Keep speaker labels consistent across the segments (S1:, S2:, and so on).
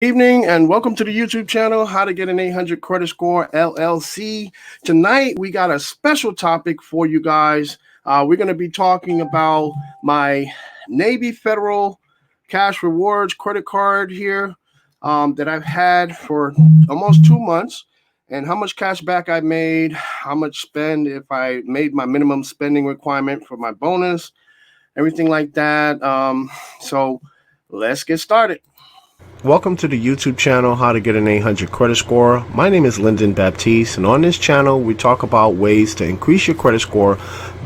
S1: Evening and welcome to the YouTube channel, How to Get an 800 Credit Score LLC. Tonight we got a special topic for you guys. We're going to be talking about my Navy Federal Cash Rewards credit card here that I've had for almost 2 months, and how much cash back I made, how much spend if I made my minimum spending requirement for my bonus, everything like that. So let's get started. Welcome to the YouTube channel, How to Get an 800 Credit Score. My name is Lyndon Baptiste, and on this channel, we talk about ways to increase your credit score,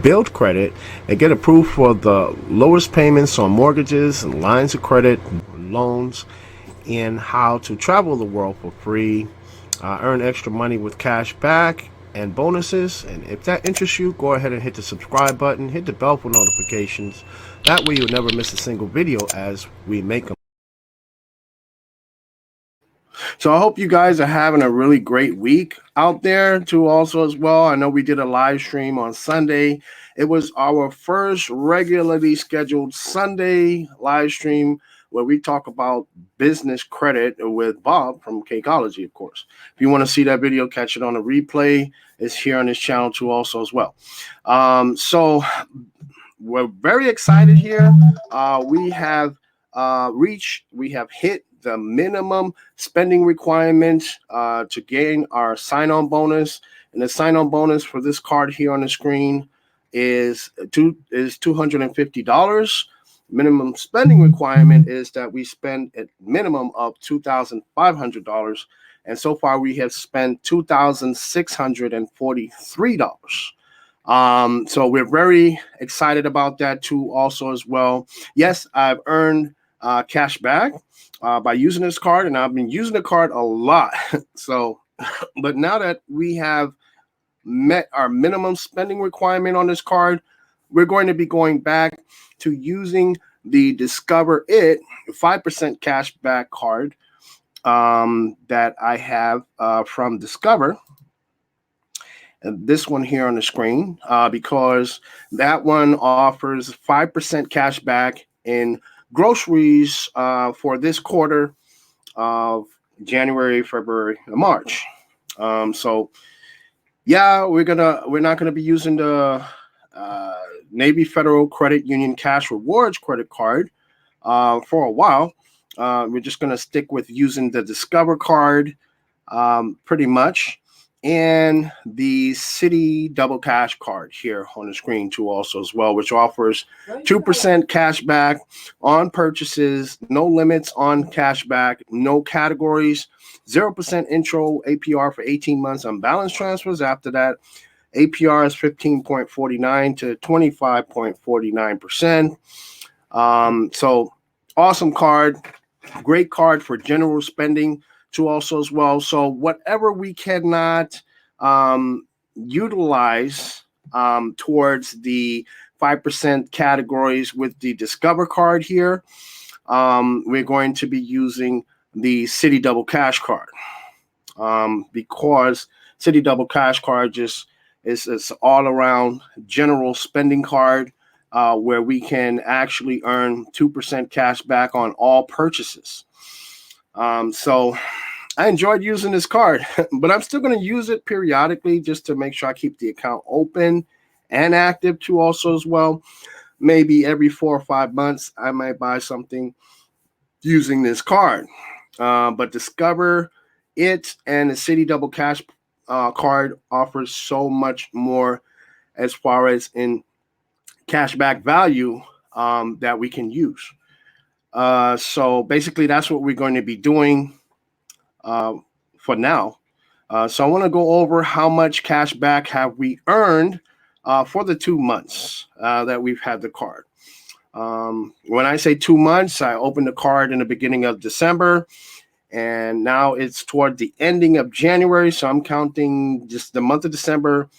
S1: build credit, and get approved for the lowest payments on mortgages and lines of credit, loans, and how to travel the world for free, earn extra money with cash back and bonuses. And if that interests you, go ahead and hit the subscribe button, hit the bell for notifications. That way you'll never miss a single video as we make them. So I hope you guys are having a really great week out there too also as well. I know we did a live stream on Sunday. It was our first regularly scheduled Sunday live stream where we talk about business credit with Bob from Kcology, of course. If you want to see that video, catch it on a replay. It's here on this channel too also as well. So we're very excited here. We have hit the minimum spending requirement to gain our sign-on bonus. And the sign-on bonus for this card here on the screen is $250. Minimum spending requirement is that we spend a minimum of $2,500. And so far we have spent $2,643. So we're very excited about that too also as well. Yes, I've earned cash back by using this card, and I've been using the card a lot. So, but now that we have met our minimum spending requirement on this card, we're going to be going back to using the Discover It 5% cash back card that I have from Discover. And this one here on the screen, because that one offers 5% cash back in groceries for this quarter of January, February, and March. So yeah, we're not gonna be using the Navy Federal Credit Union Cash Rewards credit card for a while. We're just gonna stick with using the Discover card pretty much, and the City Double Cash card here on the screen too also as well, which offers 2% cash back on purchases, no limits on cash back, no categories, 0% intro APR for 18 months on balance transfers. After that, APR is 15.49 to 25.49%. So awesome card, great card for general spending to also as well. So whatever we cannot utilize towards the 5% categories with the Discover card here, we're going to be using the City Double Cash card because City Double Cash card just is all around general spending card where we can actually earn 2% cash back on all purchases. So I enjoyed using this card, but I'm still going to use it periodically just to make sure I keep the account open and active too also as well. Maybe every 4 or 5 months, I might buy something using this card. But Discover It and the City Double Cash card offers so much more as far as in cashback value that we can use. So basically, that's what we're going to be doing for now. So I want to go over how much cash back have we earned for the 2 months that we've had the card. When I say 2 months, I opened the card in the beginning of December, and now it's toward the ending of January. So I'm counting just the month of December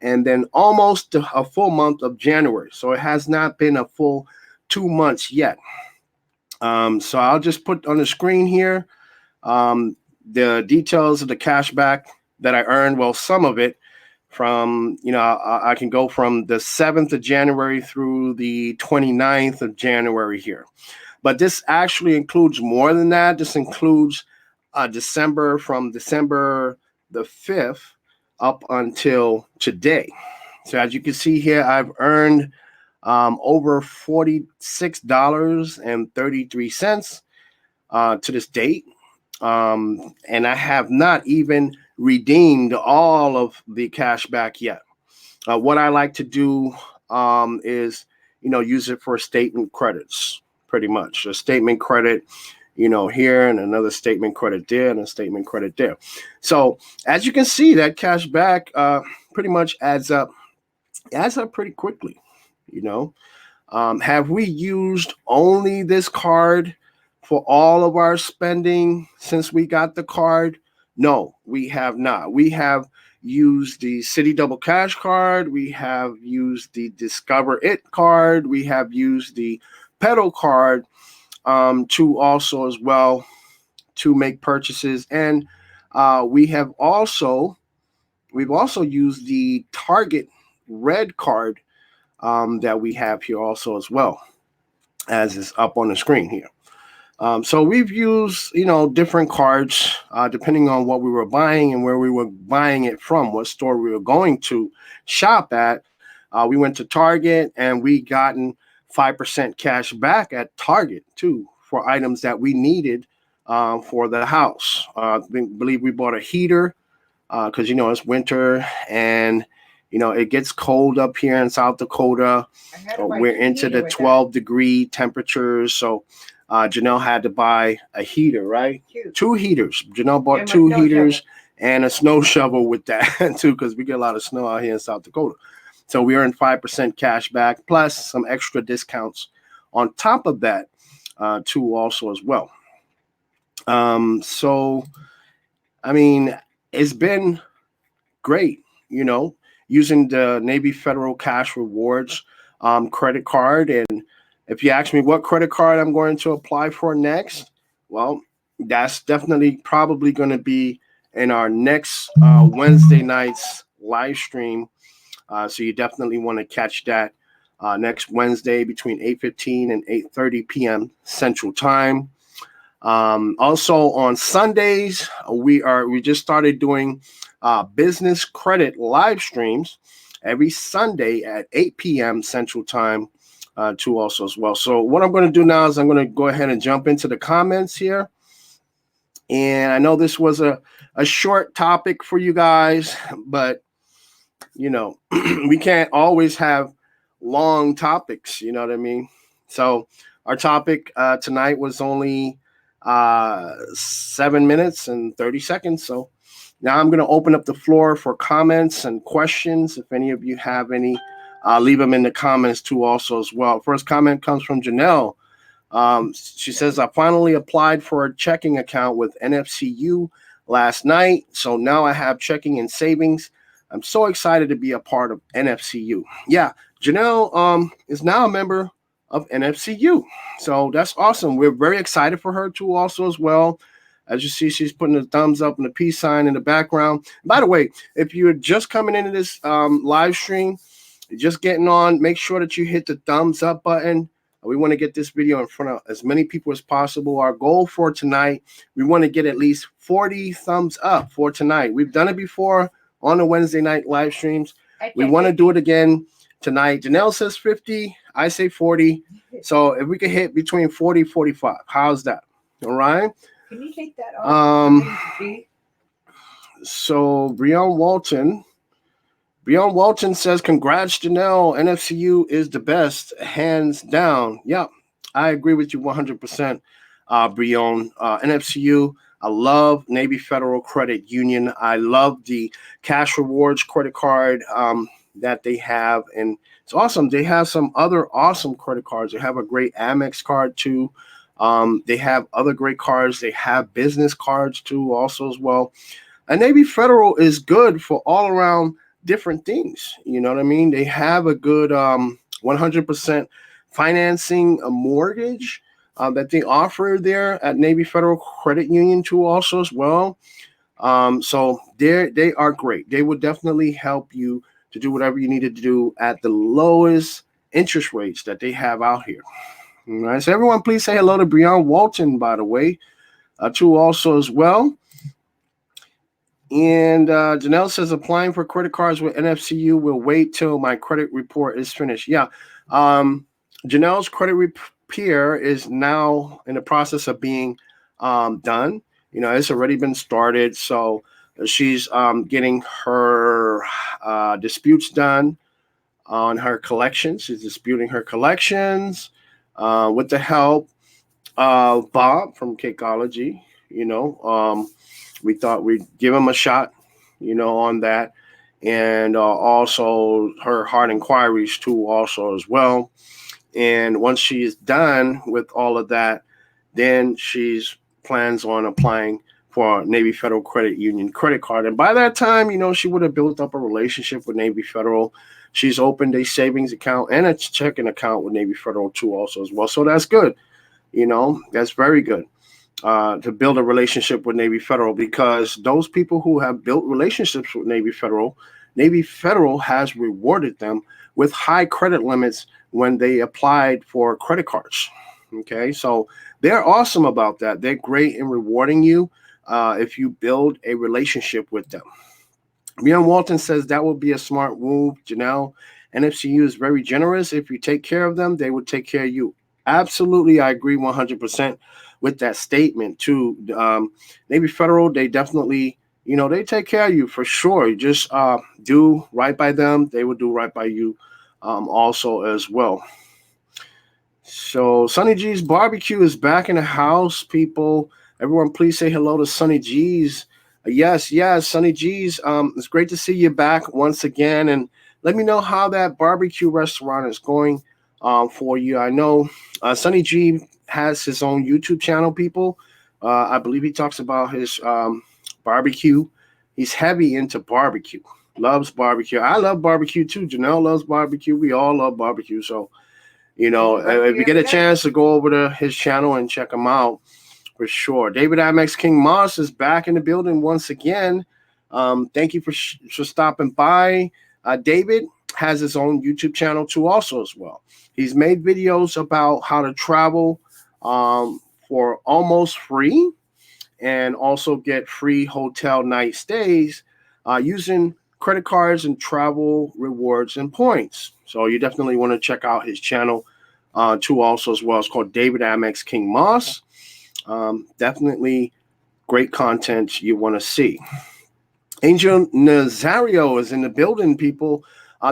S1: and then almost a full month of January. So it has not been a full 2 months yet. So I'll just put on the screen here the details of the cash back that I earned. Well, some of it from, I can go from the 7th of January through the 29th of January here. But this actually includes more than that. This includes December, from December the 5th up until today. So as you can see here, I've earned over $46.33 to this date. And I have not even redeemed all of the cash back yet. What I like to do is, use it for statement credits, pretty much. A statement credit, here, and another statement credit there, and a statement credit there. So as you can see, that cash back pretty much adds up pretty quickly. Have we used only this card for all of our spending since we got the card? No, we have not. We have used the City Double Cash card. We have used the Discover It card. We have used the Pedal card to also as well to make purchases. And we've also used the Target Red card that we have here also as well, as is up on the screen here. So we've used, different cards depending on what we were buying and where we were buying it from, what store we were going to shop at. We went to Target and we gotten 5% cash back at Target too for items that we needed for the house. I believe we bought a heater because, it's winter and it gets cold up here in South Dakota. We're into the 12-degree temperatures. So Janelle had to buy a heater, right? Two heaters. Janelle bought two heaters and a snow shovel with that too, because we get a lot of snow out here in South Dakota. So we earned 5% cash back plus some extra discounts on top of that too also as well. So, I mean, it's been great, using the Navy Federal Cash Rewards credit card. And if you ask me what credit card I'm going to apply for next, well, that's definitely probably going to be in our next Wednesday night's live stream. So you definitely want to catch that next Wednesday between 8:15 and 8:30 p.m. Central Time. Also on Sundays, we just started doing business credit live streams every Sunday at 8 p.m. Central Time too also as well. So what I'm going to do now is I'm going to go ahead and jump into the comments here. And I know this was a short topic for you guys, but we can't always have long topics, you know what I mean? So our topic tonight was only 7 minutes and 30 seconds. So now I'm going to open up the floor for comments and questions. If any of you have any, leave them in the comments too also as well. First comment comes from Janelle. She says, I finally applied for a checking account with NFCU last night. So now I have checking and savings. I'm so excited to be a part of NFCU. Yeah, Janelle is now a member of NFCU. So that's awesome. We're very excited for her too also as well. As you see, she's putting the thumbs up and the peace sign in the background. By the way, if you're just coming into this live stream, just getting on, make sure that you hit the thumbs up button. We want to get this video in front of as many people as possible. Our goal for tonight, we want to get at least 40 thumbs up for tonight. We've done it before on the Wednesday night live streams. We want to do it again tonight. Janelle says 50. I say 40. So if we could hit between 40 and 45, how's that? All right.
S2: Can you take that off?
S1: So Breon Walton says, congrats, Janelle. NFCU is the best, hands down. Yeah, I agree with you 100%, Breon. NFCU, I love Navy Federal Credit Union. I love the Cash Rewards credit card that they have. And it's awesome. They have some other awesome credit cards. They have a great Amex card too. They have other great cards. They have business cards too also as well. And Navy Federal is good for all around different things. You know what I mean? They have a good 100% financing a mortgage that they offer there at Navy Federal Credit Union too also as well. So they are great. They will definitely help you to do whatever you need to do at the lowest interest rates that they have out here. All right. So everyone, please say hello to Breon Walton, by the way, too, also as well. And Janelle says applying for credit cards with NFCU will wait till my credit report is finished. Yeah. Janelle's credit repair is now in the process of being done. It's already been started. So she's getting her disputes done on her collections. She's disputing her collections with the help of Bob from Cakeology. We thought we'd give him a shot, on that. And also her hard inquiries too, also as well. And once she is done with all of that, then she's plans on applying for Navy Federal Credit Union credit card. And by that time, she would have built up a relationship with Navy Federal. She's opened a savings account and a checking account with Navy Federal too, also as well. So that's good. That's very good. To build a relationship with Navy Federal, because those people who have built relationships with Navy Federal has rewarded them with high credit limits when they applied for credit cards. Okay, so they're awesome about that. They're great in rewarding you if you build a relationship with them. Leon Walton says that would be a smart move, Janelle. NFCU is very generous. If you take care of them, they will take care of you. Absolutely, I agree 100% with that statement too. Navy Federal, they definitely, they take care of you for sure. You just do right by them. They will do right by you also as well. So Sunny G's Barbecue is back in the house, people. Everyone, please say hello to Sunny G's. Yes, Sunny G's. It's great to see you back once again. And let me know how that barbecue restaurant is going for you. I know Sunny G has his own YouTube channel, people. I believe he talks about his barbecue. He's heavy into barbecue, loves barbecue. I love barbecue too. Janelle loves barbecue. We all love barbecue. So, if you get a chance to go over to his channel and check him out, for sure. David Amex King Moss is back in the building once again. Thank you for stopping by. David has his own YouTube channel too, also as well. He's made videos about how to travel for almost free and also get free hotel night stays using credit cards and travel rewards and points. So you definitely want to check out his channel too, also as well. It's called David Amex King Moss. Definitely great content you want to see. Angel Nazario is in the building, people.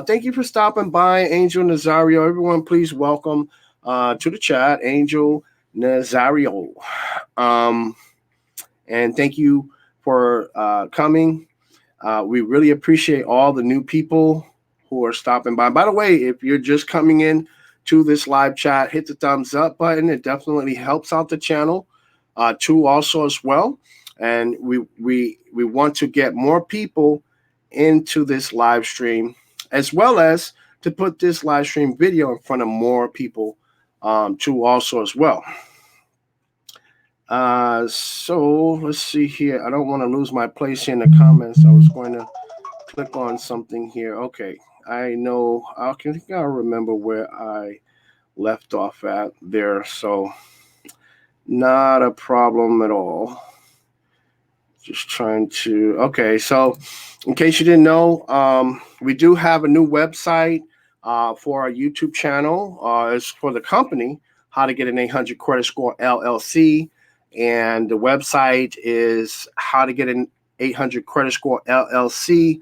S1: Thank you for stopping by, Angel Nazario. Everyone, please welcome to the chat, Angel Nazario. And thank you for coming. We really appreciate all the new people who are stopping by. By the way, if you're just coming in to this live chat, hit the thumbs up button. It definitely helps out the channel too, also as well. And we want to get more people into this live stream, as well as to put this live stream video in front of more people too, also as well. So let's see here. I don't want to lose my place here in the comments. I was going to click on something here. Okay, I know. I think I'll remember where I left off at there. So not a problem at all. Just trying to. Okay, so in case you didn't know, we do have a new website for our YouTube channel. It's for the company, How to Get an 800 Credit Score LLC. And the website is how to get an 800 credit score LLC.com.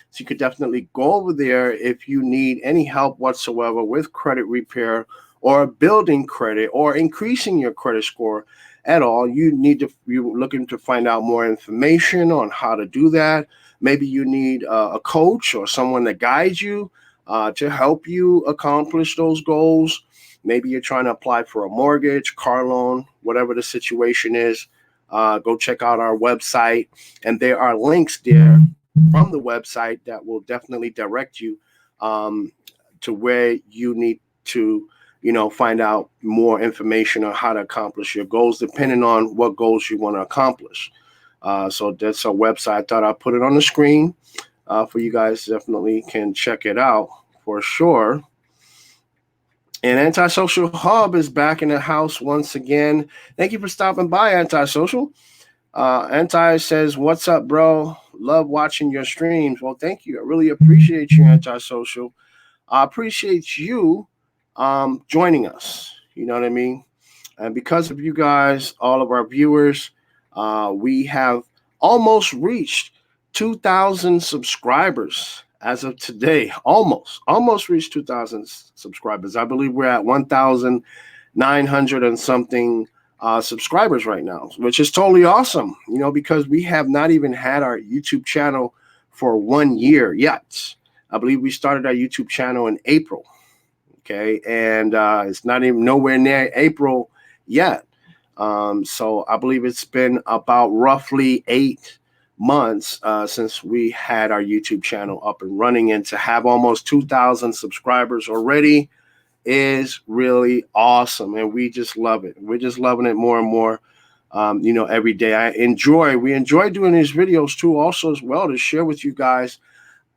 S1: So you could definitely go over there if you need any help whatsoever with credit repair or building credit or increasing your credit score at all. You're looking to find out more information on how to do that. Maybe you need a coach or someone that guides you to help you accomplish those goals. Maybe you're trying to apply for a mortgage, car loan, whatever the situation is. Go check out our website. And there are links there from the website that will definitely direct you to where you need to, find out more information on how to accomplish your goals, depending on what goals you want to accomplish. So that's our website. I thought I'd put it on the screen for you guys. Definitely can check it out for sure. And Antisocial Hub is back in the house once again. Thank you for stopping by, Antisocial. Anti says, "What's up, bro? Love watching your streams." Well, thank you. I really appreciate you, Antisocial. I appreciate you joining us. You know what I mean? And because of you guys, all of our viewers, we have almost reached 2,000 subscribers as of today. Almost reached 2,000 subscribers. I believe we're at 1,900 and something subscribers right now, which is totally awesome, you know, because we have not even had our YouTube channel for 1 year yet. I believe we started our YouTube channel in April. Okay. And it's not even nowhere near April yet. So I believe it's been about roughly 8 months since we had our YouTube channel up and running, and to have almost 2,000 subscribers already is really awesome, and we just love it. We're just loving it more and more. You know, every day we enjoy doing these videos too, also as well, to share with you guys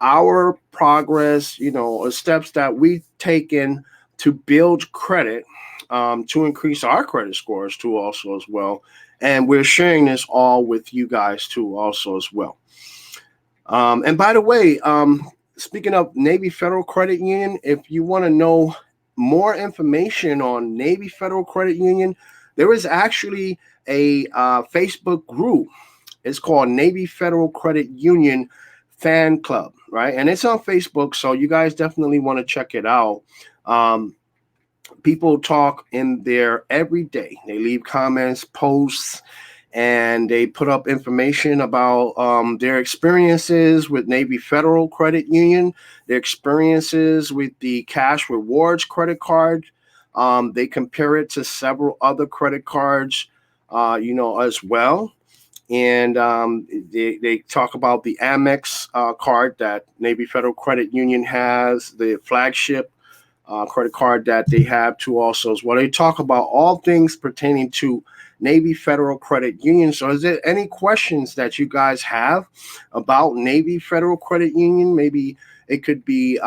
S1: our progress, you know, steps that we've taken to build credit, to increase our credit scores too, also as well. And we're sharing this all with you guys too, also as well. And by the way, speaking of Navy Federal Credit Union, if you want to know more information on Navy Federal Credit Union, there is actually a Facebook group. It's called Navy Federal Credit Union Fan Club, right? And it's on Facebook, so you guys definitely want to check it out. People talk in there every day. They leave comments, posts, and they put up information about their experiences with Navy Federal Credit Union, their experiences with the Cash Rewards credit card. They compare it to several other credit cards, you know, as well. And they talk about the Amex card that Navy Federal Credit Union has, the flagship credit card that they have too, also as well. They talk about all things pertaining to Navy Federal Credit Union. So is there any questions that you guys have about Navy Federal Credit Union? Maybe it could be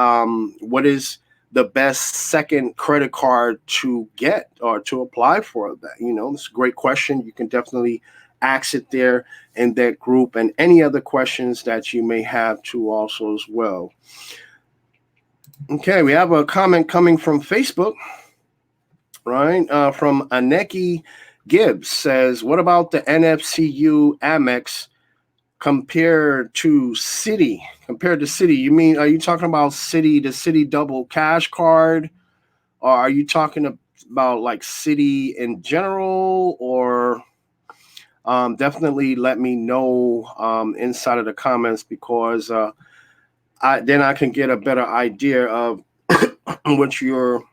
S1: what is the best second credit card to get or to apply for that? You know, it's a great question. You can definitely ask it there in that group, and any other questions that you may have too, also as well. Okay, we have a comment coming from Facebook, right? From Aneki Gibbs says, "What about the NFCU Amex compared to Citi? Compared to Citi, you mean, are you talking about Citi, the Citi Double Cash Card, or are you talking about like Citi in general? Or definitely let me know inside of the comments, because then I can get a better idea of what you're,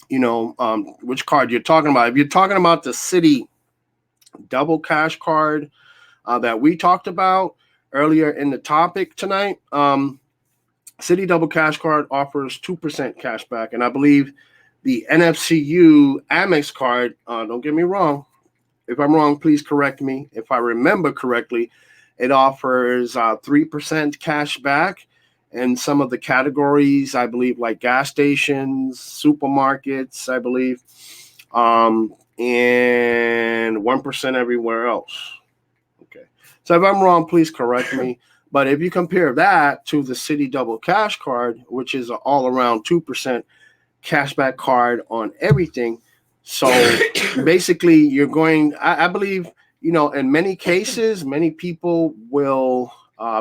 S1: you know, which card you're talking about. If you're talking about the Citi Double Cash Card that we talked about earlier in the topic tonight, Citi Double Cash Card offers 2% cash back, and I believe the NFCU Amex card, don't get me wrong, if I'm wrong, please correct me. If I remember correctly, it offers 3% cash back in some of the categories, I believe, like gas stations, supermarkets, I believe, and 1% everywhere else. Okay. So if I'm wrong, please correct me. But if you compare that to the Citi Double Cash Card, which is an all-around 2% cashback card on everything, so basically you're going, I believe, you know, in many cases, many people will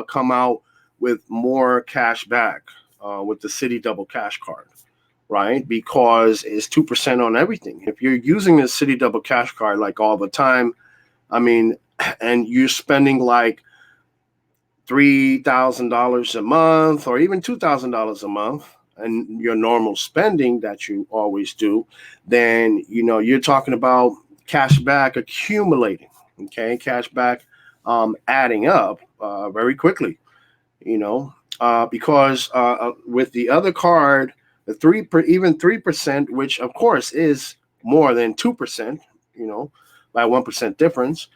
S1: come out with more cash back with the Citi Double Cash Card, right? Because it's 2% on everything. If you're using the Citi Double Cash Card like all the time, I mean, and you're spending like $3,000 a month or even $2,000 a month, and your normal spending that you always do, then, you know, you're talking about cash back accumulating, okay? Cash back adding up very quickly, you know, because with the other card, the 3%, which of course is more than 2%, you know, by 1% difference,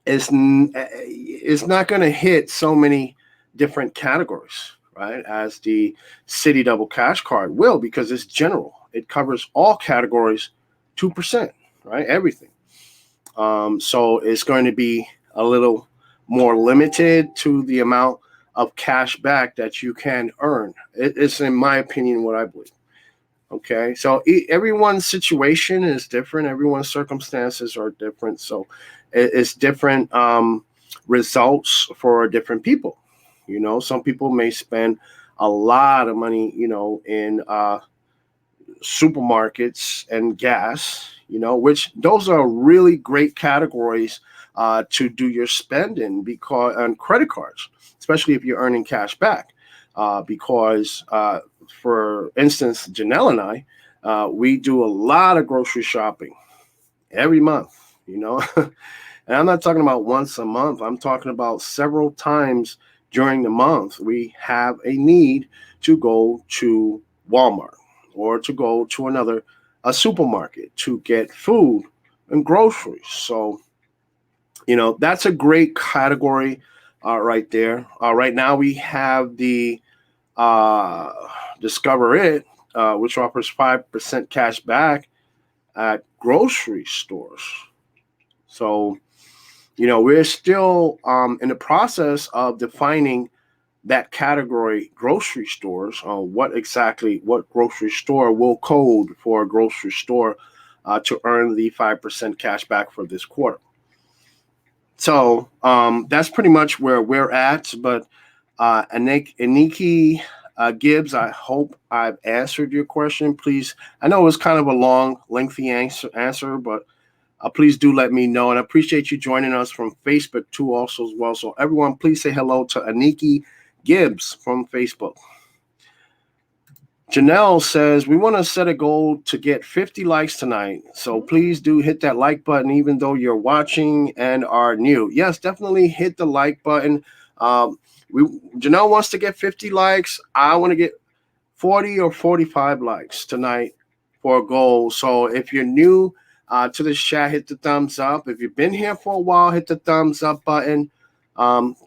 S1: it's not going to hit so many different categories, right, as the City Double Cash Card will, because it's general. It covers all categories, 2%, right? Everything. So it's going to be a little more limited to the amount of cash back that you can earn. It's, in my opinion, what I believe. Okay, so everyone's situation is different. Everyone's circumstances are different. So it's different results for different people. You know, some people may spend a lot of money, you know, in supermarkets and gas, you know, which those are really great categories to do your spending because on credit cards, especially if you're earning cash back. Because, for instance, Janelle and I, we do a lot of grocery shopping every month, you know. And I'm not talking about once a month. I'm talking about several times during the month. We have a need to go to Walmart or to go to a supermarket to get food and groceries. So, you know, that's a great category right there. Right now we have the uh, Discover It, which offers 5% cash back at grocery stores. So, you know, we're still in the process of defining that category, grocery stores. What grocery store will code for a grocery store to earn the 5% cash back for this quarter. So that's pretty much where we're at. But Aniki Gibbs, I hope I've answered your question. Please, I know it was kind of a long, lengthy answer, but please do let me know. And I appreciate you joining us from Facebook too, also as well. So everyone, please say hello to Aniki Gibbs from Facebook. Janelle says, we want to set a goal to get 50 likes tonight. So please do hit that like button, even though you're watching and are new. Yes, definitely hit the like button. Janelle wants to get 50 likes. I want to get 40 or 45 likes tonight for a goal. So if you're new to this chat, hit the thumbs up. If you've been here for a while, hit the thumbs up button.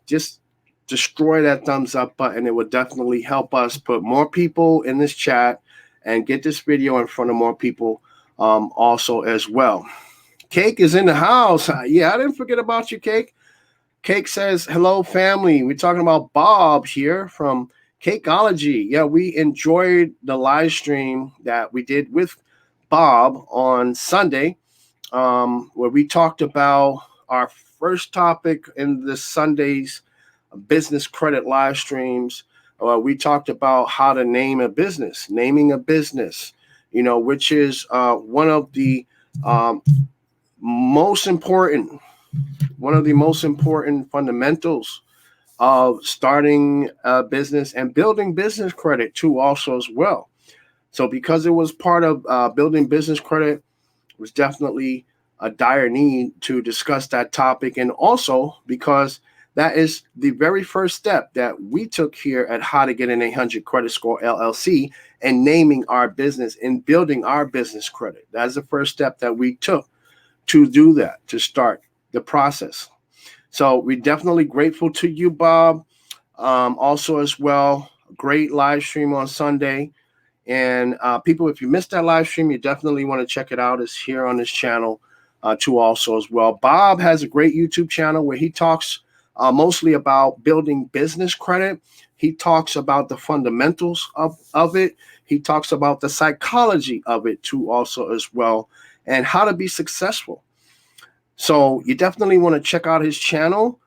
S1: Just destroy that thumbs up button. It would definitely help us put more people in this chat and get this video in front of more people also as well. Cake is in the house. Yeah, I didn't forget about you, Cake. Cake says, hello, family. We're talking about Bob here from Cakeology. Yeah, we enjoyed the live stream that we did with Bob on Sunday, where we talked about our first topic in this Sunday's business credit live streams. We talked about how to name a business, naming a business, you know, which is one of the most important fundamentals of starting a business and building business credit too, also as well. So because it was part of building business credit, it was definitely a dire need to discuss that topic. And also because that is the very first step that we took here at How to Get an 800 Credit Score LLC and naming our business and building our business credit. That's the first step that we took to do that, to start the process. So we're definitely grateful to you, Bob. Also as well, great live stream on Sunday. And people, if you missed that live stream, you definitely want to check it out. It's here on this channel too also as well. Bob has a great YouTube channel where he talks mostly about building business credit. He talks about the fundamentals of it. He talks about the psychology of it too also as well, and how to be successful. So you definitely want to check out his channel.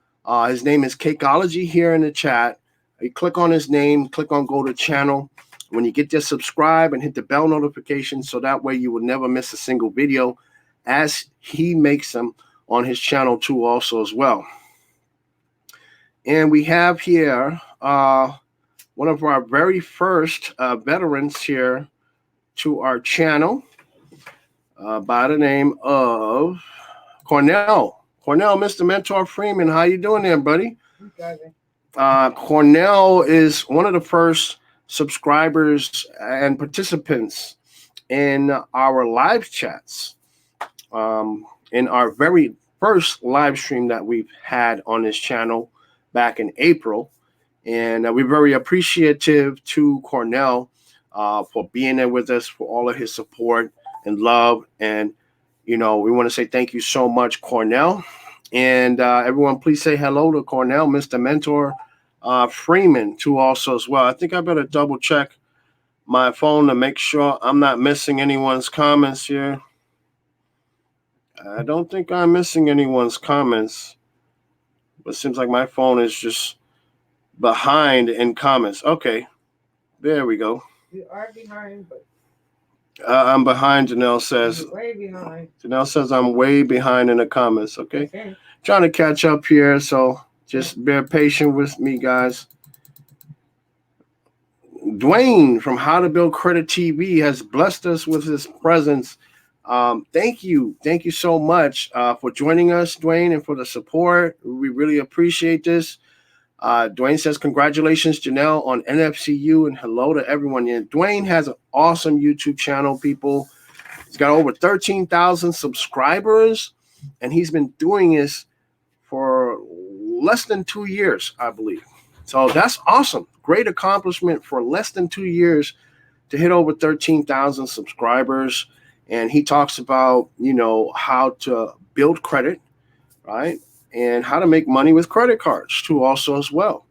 S1: His name is Cakeology here in the chat. You click on his name, click on go to channel. When you get there, subscribe and hit the bell notification so that way you will never miss a single video as he makes them on his channel too also as well. And we have here one of our very first veterans here to our channel by the name of Cornell, Mr. Mentor Freeman. How you doing there, buddy? Cornell is one of the first subscribers and participants in our live chats. In our very first live stream that we've had on this channel back in April. And we're very appreciative to Cornell for being there with us, for all of his support and love. And, we want to say thank you so much, Cornell. And everyone, please say hello to Cornell, Mr. Mentor Freeman, too, also as well. I think I better double check my phone to make sure I'm not missing anyone's comments here. I don't think I'm missing anyone's comments, but it seems like my phone is just behind in comments. Okay, there we go.
S2: You are behind, but
S1: I'm behind, Janelle says.
S2: you're way behind.
S1: Janelle says I'm way behind in the comments. Okay. Trying to catch up here, so just bear patient with me, guys. Dwayne from How to Build Credit TV has blessed us with his presence. Thank you so much for joining us, Dwayne, and for the support. We really appreciate this. Dwayne says, congratulations, Janelle, on NFCU, and hello to everyone. And Dwayne has an awesome YouTube channel, people. He's got over 13,000 subscribers, and he's been doing this for less than 2 years, I believe. So that's awesome. Great accomplishment for less than 2 years to hit over 13,000 subscribers. And he talks about, how to build credit, right? And how to make money with credit cards too, also as well.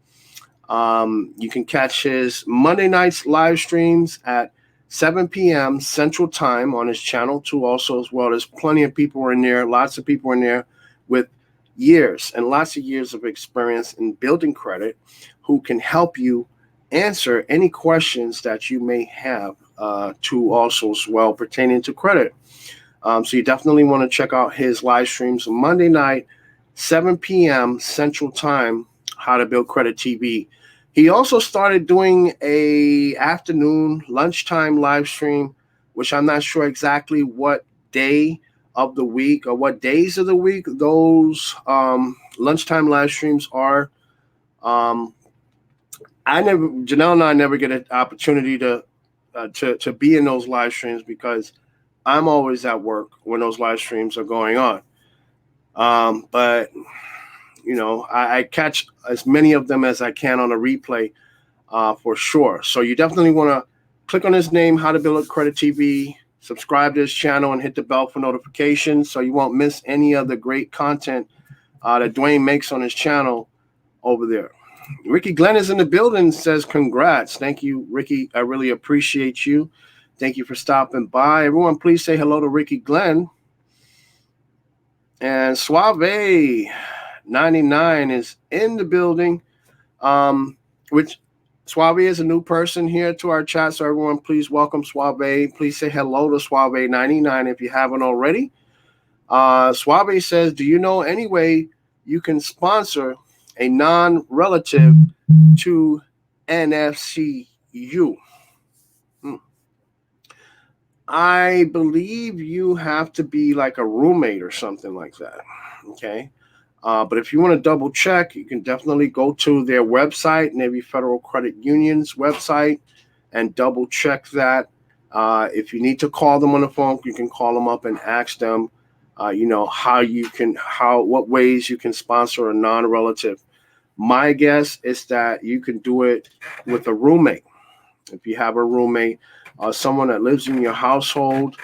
S1: You can catch his Monday nights live streams at 7 p.m. Central Time on his channel too, also as well. There's plenty of people in there, lots of people in there with years and lots of years of experience in building credit who can help you answer any questions that you may have to also as well pertaining to credit. So you definitely want to check out his live streams Monday night, 7 p.m. Central Time, How to Build Credit TV. He also started doing a afternoon lunchtime live stream, which I'm not sure exactly what day of the week or what days of the week those lunchtime live streams are. Janelle and I never get an opportunity to be in those live streams because I'm always at work when those live streams are going on. But I catch as many of them as I can on a replay for sure. So you definitely want to click on his name, How to Build Credit TV, subscribe to his channel, and hit the bell for notifications so you won't miss any of the great content that Dwayne makes on his channel over there. Ricky Glenn is in the building, says congrats. Thank you, Ricky. I really appreciate you. Thank you for stopping by. Everyone, please say hello to Ricky Glenn. And Suave99 is in the building, which Suave is a new person here to our chat. So everyone, please welcome Suave. Please say hello to Suave99 if you haven't already. Suave says, do you know any way you can sponsor a non-relative to NFCU? I believe you have to be like a roommate or something like that. Okay. But if you want to double check, you can definitely go to their website, Navy Federal Credit Union's website, and double check that. If you need to call them on the phone, you can call them up and ask them, what ways you can sponsor a non-relative. My guess is that you can do it with a roommate. If you have a roommate, someone that lives in your household,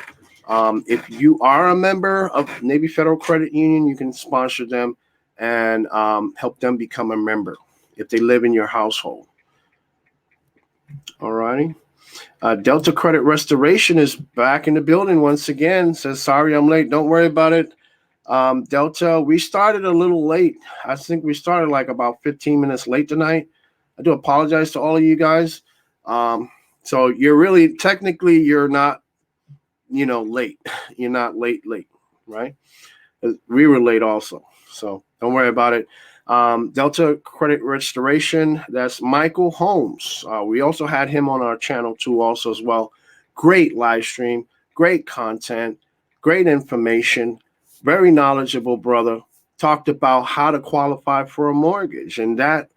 S1: if you are a member of Navy Federal Credit Union, you can sponsor them and help them become a member if they live in your household. All righty. Delta Credit Restoration is back in the building once again. Says, sorry, I'm late. Don't worry about it. Delta, we started a little late. I think we started like about 15 minutes late tonight. I do apologize to all of you guys. So you're really, technically, you're not, late. You're not late, right? We were late also. So don't worry about it. Delta Credit Restoration, that's Michael Holmes. We also had him on our channel too also as well. Great live stream, great content, great information, very knowledgeable brother. Talked about how to qualify for a mortgage, and that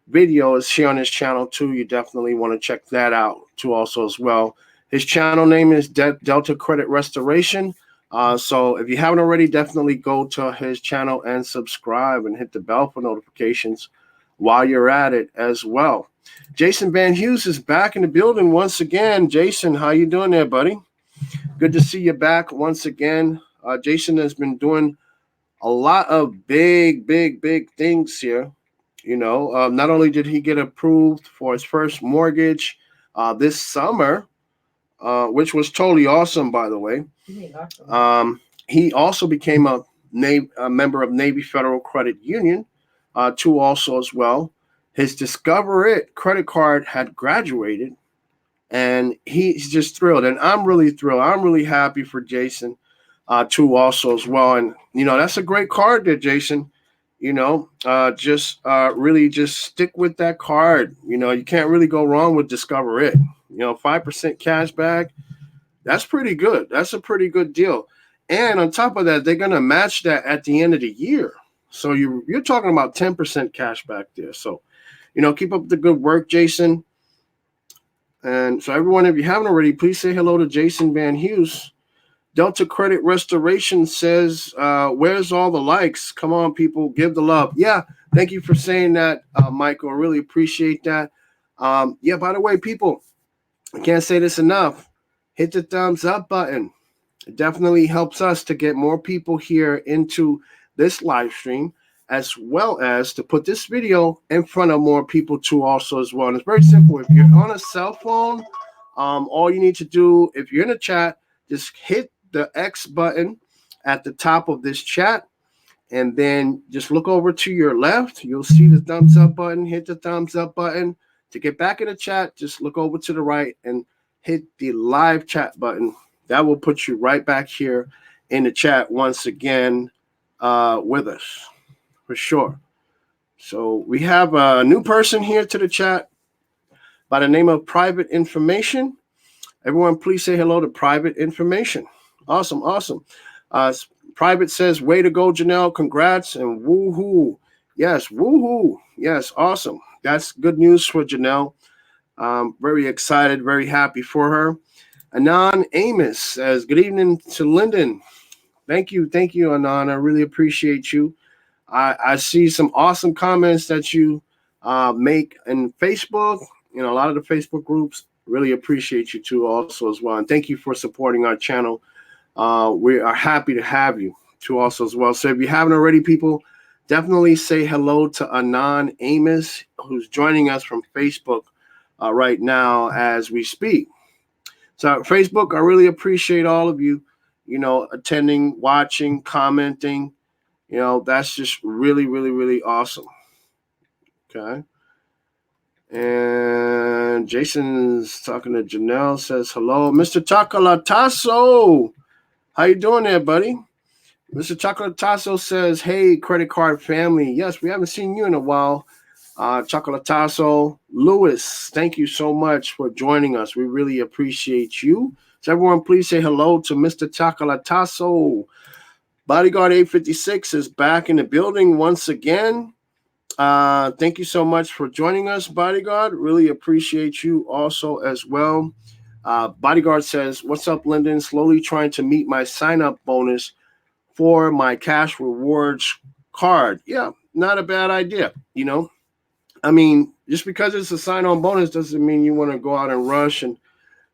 S1: video is here on his channel too. You definitely want to check that out too also as well. His channel name is Delta Credit Restoration. So if you haven't already, definitely go to his channel and subscribe and hit the bell for notifications while you're at it as well. Jason Van Hughes is back in the building once again. Jason, how you doing there, buddy? Good to see you back once again. Jason has been doing a lot of big things here. Not only did he get approved for his first mortgage this summer, which was totally awesome, by the way. He also became a member of Navy Federal Credit Union, too, also as well. His Discover It credit card had graduated, and he's just thrilled. And I'm really thrilled. I'm really happy for Jason, too, also as well. And, that's a great card there, Jason. Really just stick with that card. You can't really go wrong with Discover It. 5% cash back. That's pretty good. That's a pretty good deal. And on top of that, they're going to match that at the end of the year. So you're talking about 10% cash back there. So, keep up the good work, Jason. And so everyone, if you haven't already, please say hello to Jason Van Hughes. Delta Credit Restoration says, where's all the likes? Come on, people, give the love. Yeah, thank you for saying that, Michael. I really appreciate that. By the way, people, I can't say this enough. Hit the thumbs up button. It definitely helps us to get more people here into this live stream, as well as to put this video in front of more people too also as well. And it's very simple. If you're on a cell phone, all you need to do, if you're in a chat, just hit the X button at the top of this chat, and then just look over to your left. You'll see the thumbs up button. Hit the thumbs up button. To get back in the chat, just look over to the right and hit the live chat button. That will put you right back here in the chat once again with us, for sure. So we have a new person here to the chat by the name of Private Information. Everyone, please say hello to Private Information. Awesome. Private says, way to go, Janelle. Congrats and woohoo. Yes, woohoo. Yes, awesome. That's good news for Janelle. Very excited, very happy for her. Anon Amos says, good evening to Lyndon. Thank you, Anon. I really appreciate you. I see some awesome comments that you make in Facebook, a lot of the Facebook groups. Really appreciate you too also as well. And thank you for supporting our channel. We are happy to have you too also as well. So if you haven't already, people, definitely say hello to Anon Amos, who's joining us from Facebook right now as we speak. So Facebook, I really appreciate all of you, attending, watching, commenting. That's just really, really, really awesome. Okay. And Jason's talking to Janelle, says hello. Mr. Chocolatazo, how you doing there, buddy? Mr. Chocolatazo says, hey, credit card family. Yes, we haven't seen you in a while. Chocolatazo, Lewis, thank you so much for joining us. We really appreciate you. So everyone, please say hello to Mr. Chocolatazo. Bodyguard 856 is back in the building once again. Thank you so much for joining us, Bodyguard. Really appreciate you also as well. Bodyguard says, what's up, Lyndon? Slowly trying to meet my sign-up bonus for my cash rewards card. Yeah, not a bad idea, I mean, just because it's a sign-on bonus doesn't mean you want to go out and rush and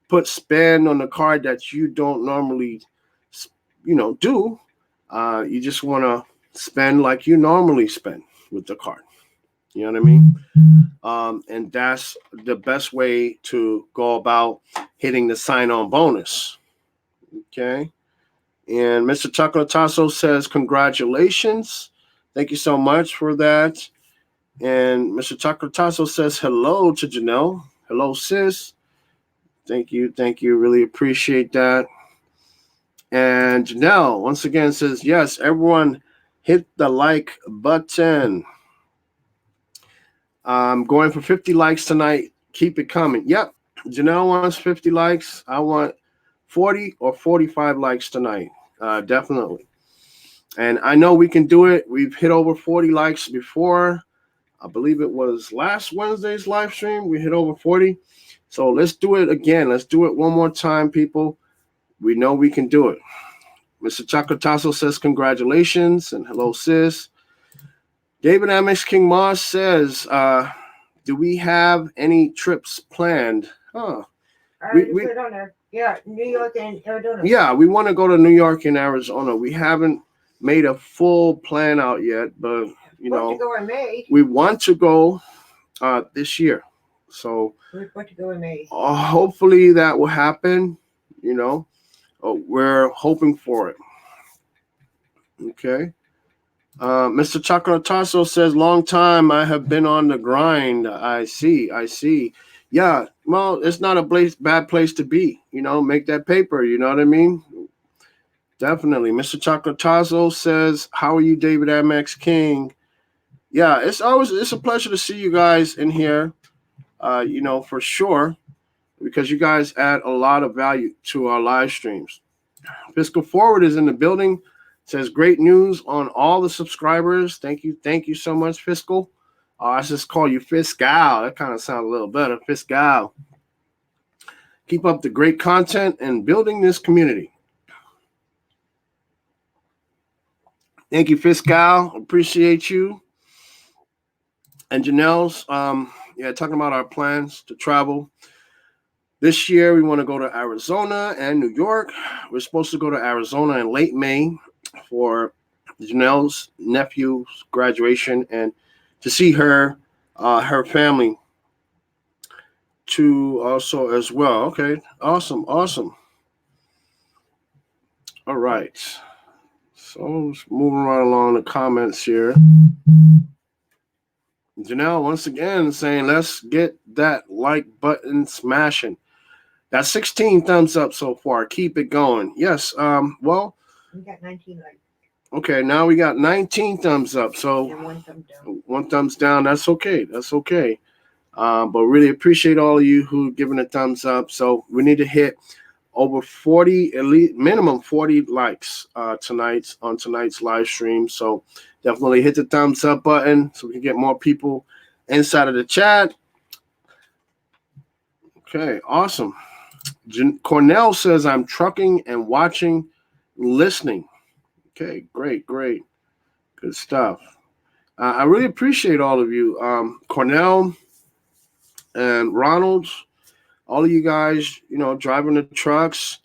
S1: put spend on the card that you don't normally, do. You just want to spend like you normally spend with the card. You know what I mean? And that's the best way to go about hitting the sign-on bonus. Okay. And Mr. Chocolatazo says, congratulations. Thank you so much for that. And Mr. Chocolatazo says hello to Janelle. Hello, sis. Thank you. Really appreciate that. And Janelle, once again, says, yes, everyone hit the like button. I'm going for 50 likes tonight. Keep it coming. Yep. Janelle wants 50 likes. I want 40 or 45 likes tonight. Definitely. And I know we can do it. We've hit over 40 likes before. I believe it was last Wednesday's live stream. We hit over 40. So let's do it again. Let's do it one more time, people. We know we can do it. Mr. Chocolatazo says congratulations and hello, sis. David Amex King Moss says, do we have any trips planned? Huh.
S2: I put it on there. Yeah, New York and Arizona.
S1: Yeah, we want to go to New York and Arizona. We haven't made a full plan out yet, but you know,
S2: to go in May.
S1: we want to go this year. So
S2: We're supposed to go in May.
S1: hopefully that will happen. You know, we're hoping for it. Okay. Mr. Chocolatasso says, long time I have been on the grind. I see. Yeah, well, it's not a bad place to be. You know, make that paper. You know what I mean? Definitely. Mr. Chocolatazo says, how are you, David Amex King? Yeah, it's a pleasure to see you guys in here, you know, for sure, because you guys add a lot of value to our live streams. Fiscal Forward is in the building. Says great news on all the subscribers. Thank you so much, Fiscal. I just call you Fiscal. That kind of sounds a little better, Fiscal. Keep up the great content and building this community. Thank you, Fiscal. Appreciate you. And Janelle's, talking about our plans to travel. This year, we want to go to Arizona and New York. We're supposed to go to Arizona in late May for Janelle's nephew's graduation and to see her family too also as well. Okay, awesome. All right. So just moving right along the comments here. Janelle once again saying, let's get that like button smashing. That's 16 thumbs up so far. Keep it going. Yes. Well,
S2: we got 19 likes.
S1: Okay, now we got 19 thumbs up. So
S2: and one thumbs down.
S1: One thumbs down. That's okay. But really appreciate all of you who giving a thumbs up. So we need to hit over 40, at least minimum 40 likes tonight's live stream. So definitely hit the thumbs up button so we can get more people inside of the chat. Okay, awesome. Cornell says, I'm trucking and watching, listening. Okay, great. Good stuff. I really appreciate all of you. Cornell and Ronald, all of you guys, you know, driving the trucks,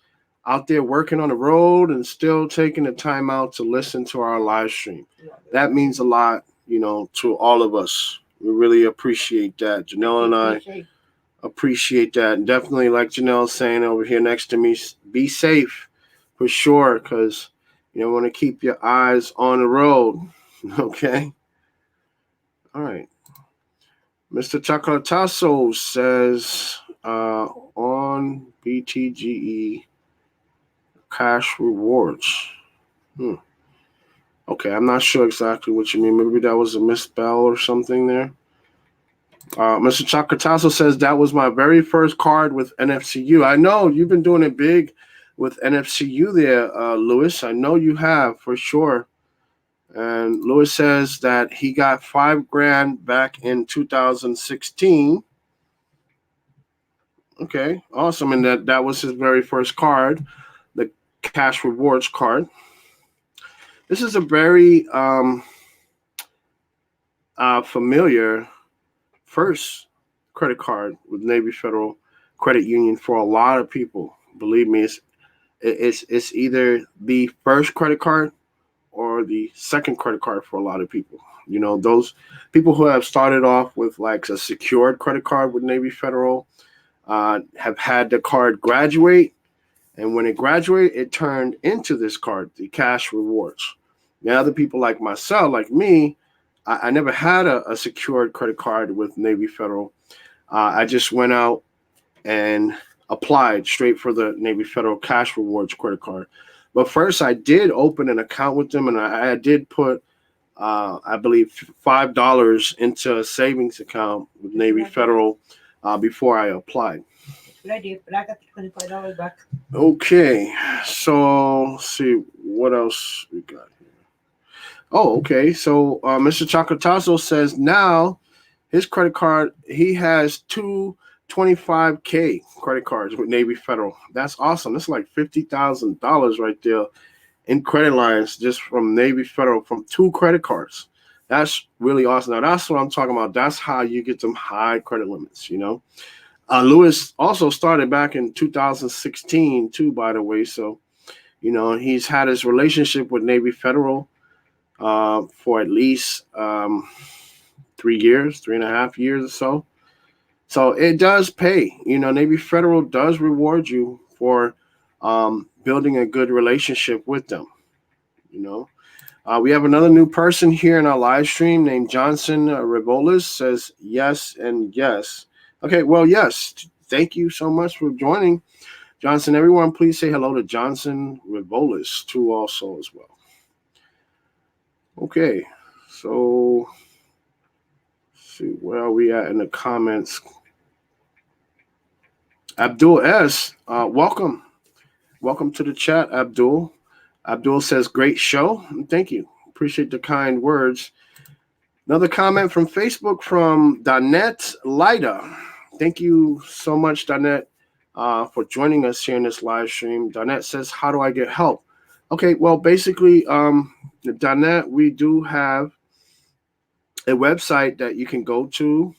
S1: out there working on the road and still taking the time out to listen to our live stream. That means a lot, you know, to all of us. We really appreciate that. Janelle and I appreciate that. And definitely, like Janelle's saying over here next to me, be safe for sure, because you want to keep your eyes on the road. Okay? All right. Mr. Chocolatasso says on BTGE cash rewards. Okay, I'm not sure exactly what you mean. Maybe that was a misspell or something there. Mr. Chocolatasso says that was my very first card with NFCU. I know you've been doing it big with NFCU there, Lewis. I know you have for sure. And Lewis says that he got $5,000 back in 2016. Okay, awesome. And that was his very first card, the cash rewards card. This is a very familiar first credit card with Navy Federal Credit Union for a lot of people. Believe me, it's either the first credit card or the second credit card for a lot of people. You know, those people who have started off with like a secured credit card with Navy Federal have had the card graduate. And when it graduated, it turned into this card, the cash rewards. Now, other people like myself, like me, I never had a secured credit card with Navy Federal. I just went out and applied straight for the Navy Federal Cash Rewards credit card. But first, I did open an account with them, and I did put, I believe, $5 into a savings account with Navy Federal before I applied.
S2: Good idea, but I got the $25 back.
S1: Okay, so let's see what else we got here. Oh, okay. So Mr. Chocolatazo says now his credit card, he has two 25K credit cards with Navy Federal. That's awesome. That's like $50,000 right there in credit lines just from Navy Federal from two credit cards. That's really awesome. Now that's what I'm talking about. That's how you get some high credit limits, you know. Lewis also started back in 2016 too, by the way. So, you know, he's had his relationship with Navy Federal for at least 3 years, 3.5 years or so. So it does pay. You know, Navy Federal does reward you for building a good relationship with them. You know, we have another new person here in our live stream named Johnson Revolis. Says yes and yes. Okay, well, yes. Thank you so much for joining, Johnson. Everyone, please say hello to Johnson Revolis too, also as well. Okay, so let's see where are we at in the comments. Abdul S, welcome to the chat, Abdul. Abdul says, great show. Thank you. Appreciate the kind words. Another comment from Facebook from Donette Lida. Thank you so much, Donette, for joining us here in this live stream. Donette says, how do I get help? Okay, well, basically, Donette, we do have a website that you can go to.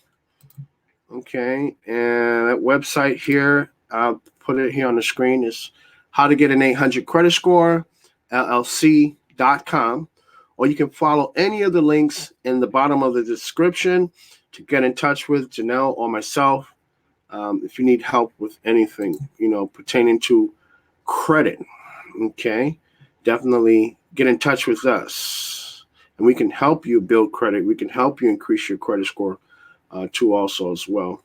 S1: Okay, and that website here, I'll put it here on the screen, is how to get an 800 credit score, LLC.com. Or you can follow any of the links in the bottom of the description to get in touch with Janelle or myself if you need help with anything, you know, pertaining to credit. Okay, definitely get in touch with us, and we can help you build credit. We can help you increase your credit score too, also as well.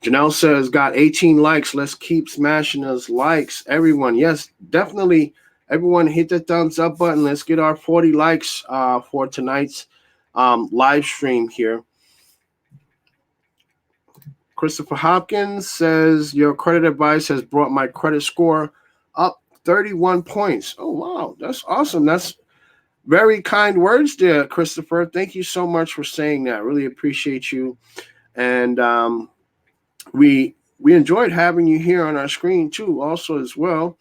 S1: Janelle says, got 18 likes. Let's keep smashing those likes, everyone. Yes, definitely. Everyone hit the thumbs up button. Let's get our 40 likes for tonight's live stream here. Christopher Hopkins says, your credit advice has brought my credit score up 31 points. Oh, wow. That's awesome. That's very kind words there, Christopher. Thank you so much for saying that. Really appreciate you. And we enjoyed having you here on our screen, too, also as well.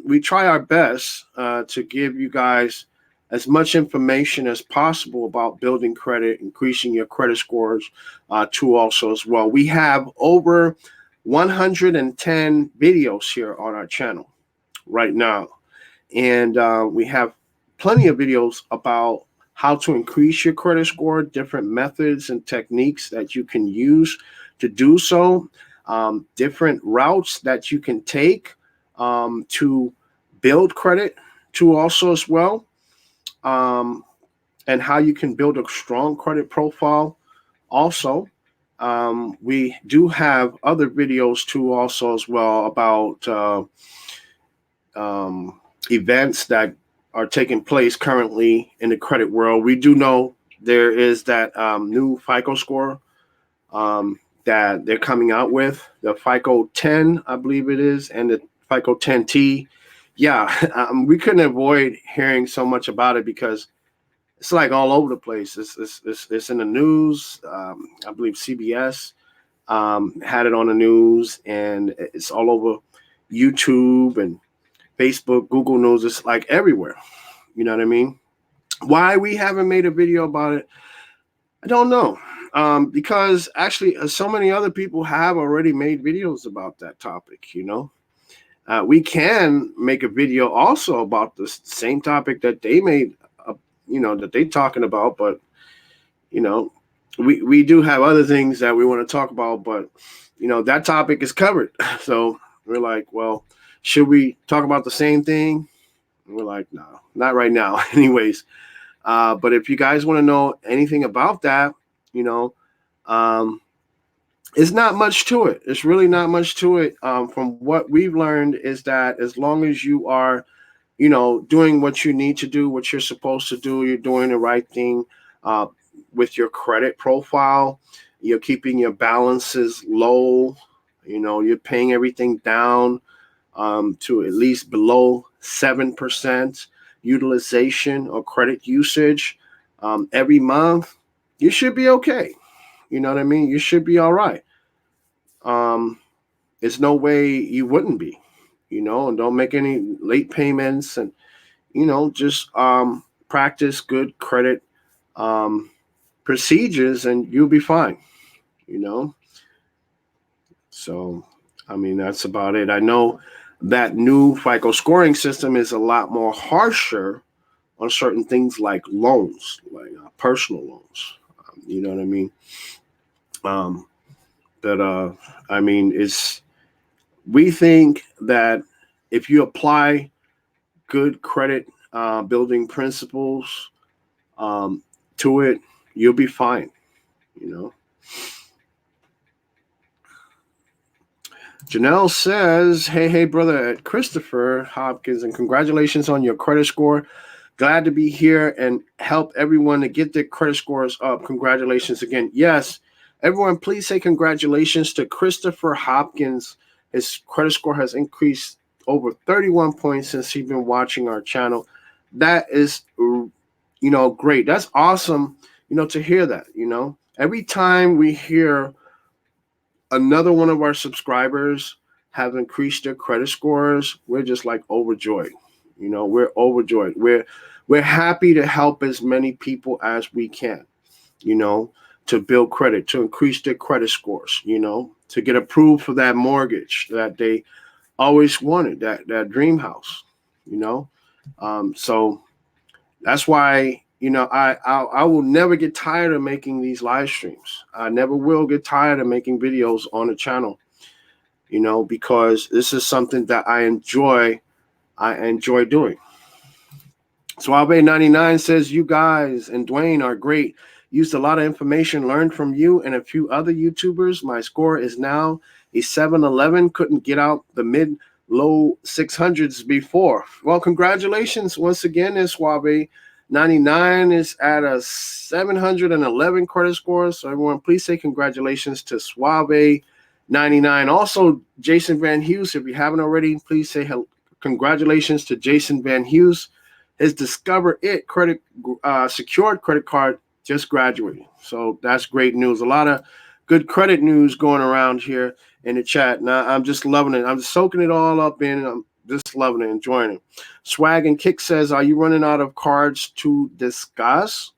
S1: We try our best to give you guys as much information as possible about building credit, increasing your credit scores too, also as well. We have over 110 videos here on our channel right now. And we have plenty of videos about how to increase your credit score, different methods and techniques that you can use to do so, different routes that you can take to build credit to also as well, and how you can build a strong credit profile also. We do have other videos too also as well about events that are taking place currently in the credit world. We do know there is that new FICO score that they're coming out with, the FICO 10, I believe it is, and the FICO 10T. Yeah, we couldn't avoid hearing so much about it because it's like all over the place. It's in the news. I believe CBS had it on the news, and it's all over YouTube and Facebook, Google News. It's like everywhere. You know what I mean? Why we haven't made a video about it, I don't know. Because actually, so many other people have already made videos about that topic, you know. We can make a video also about the same topic that they made, that they're talking about. But, you know, we do have other things that we want to talk about. But, you know, that topic is covered. So we're like, well, should we talk about the same thing? And we're like, no, not right now. Anyways, but if you guys want to know anything about that, you know, it's not much to it. It's really not much to it. From what we've learned is that as long as you are, you know, doing what you need to do, what you're supposed to do, you're doing the right thing with your credit profile, you're keeping your balances low, you know, you're paying everything down to at least below 7% utilization or credit usage every month, you should be okay. You know what I mean? You should be all right. There's no way you wouldn't be, you know, and don't make any late payments and, you know, just practice good credit procedures, and you'll be fine. You know, so I mean that's about it. I know that new FICO scoring system is a lot more harsher on certain things like loans, like personal loans. You know what I mean? Um, but I mean, it's we think that if you apply good credit building principles um, to it, you'll be fine. You know. Janelle says, hey, brother Christopher Hopkins, and congratulations on your credit score. Glad to be here and help everyone to get their credit scores up. Congratulations again. Yes, everyone, please say congratulations to Christopher Hopkins. His credit score has increased over 31 points since he's been watching our channel. That is, great. That's awesome, to hear that, Every time we hear another one of our subscribers have increased their credit scores, we're just like overjoyed. We're overjoyed. We're happy to help as many people as we can, to build credit, to increase their credit scores, to get approved for that mortgage that they always wanted, that dream house, So that's why I will never get tired of making these live streams. I never will get tired of making videos on the channel, because this is something that I enjoy doing. Suave99 says, you guys and Dwayne are great. Used a lot of information learned from you and a few other YouTubers. My score is now a 711. Couldn't get out the mid-low 600s before. Well, congratulations once again, Suave. 99 is at a 711 credit score. So everyone, please say congratulations to Suave 99. Also, Jason Van Hughes, if you haven't already, please say congratulations to Jason Van Hughes. His Discover It credit secured credit card just graduated. So that's great news. A lot of good credit news going around here in the chat. Now I'm just loving it. I'm just soaking it all up in. I'm just loving it, enjoying it. Swag and Kick says, are you running out of cards to discuss?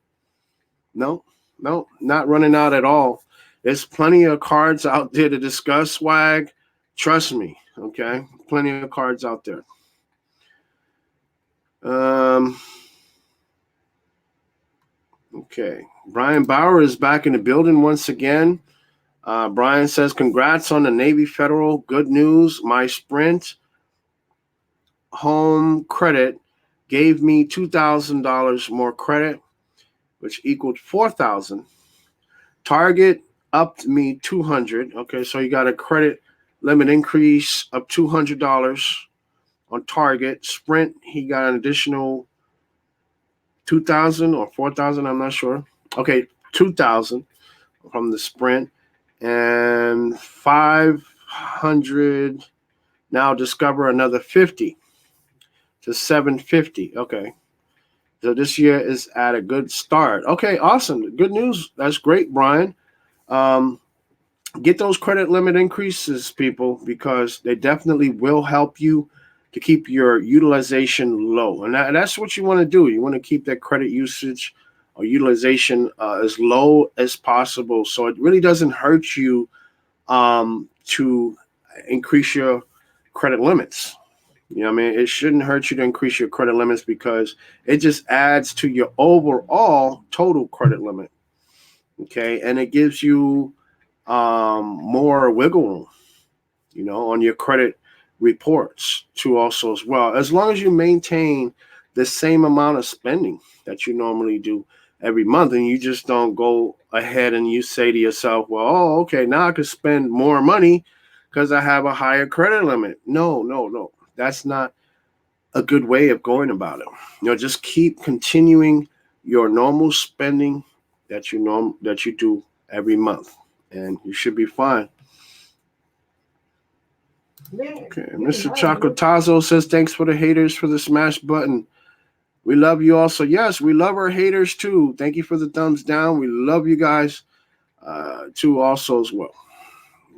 S1: No, not running out at all. There's plenty of cards out there to discuss, Swag. Trust me, okay? Plenty of cards out there. Okay. Brian Bauer is back in the building once again. Brian says, congrats on the Navy Federal. Good news. My Sprint home credit gave me $2,000 more credit, which equaled $4,000. Target upped me $200. Okay, so you got a credit limit increase of $200 on Target. Sprint, he got an additional $2,000 or $4,000. I'm not sure. Okay, $2,000 from the Sprint and $500. Now Discover another $50 to $750. Okay. So this year is at a good start. Okay, awesome. Good news. That's great, Brian. Get those credit limit increases, people, because they definitely will help you to keep your utilization low. And that's what you want to do. You want to keep that credit usage or utilization as low as possible. So it really doesn't hurt you to increase your credit limits. You know what I mean? It shouldn't hurt you to increase your credit limits because it just adds to your overall total credit limit. Okay. And it gives you more wiggle room, on your credit reports too also as well. As long as you maintain the same amount of spending that you normally do every month and you just don't go ahead and you say to yourself, well, okay, now I can spend more money because I have a higher credit limit. No. That's not a good way of going about it. Just keep continuing your normal spending that you do every month, and you should be fine. Okay, Mr. Chocotazo says, thanks for the haters for the smash button. We love you also. Yes, we love our haters too. Thank you for the thumbs down. We love you guys too also as well.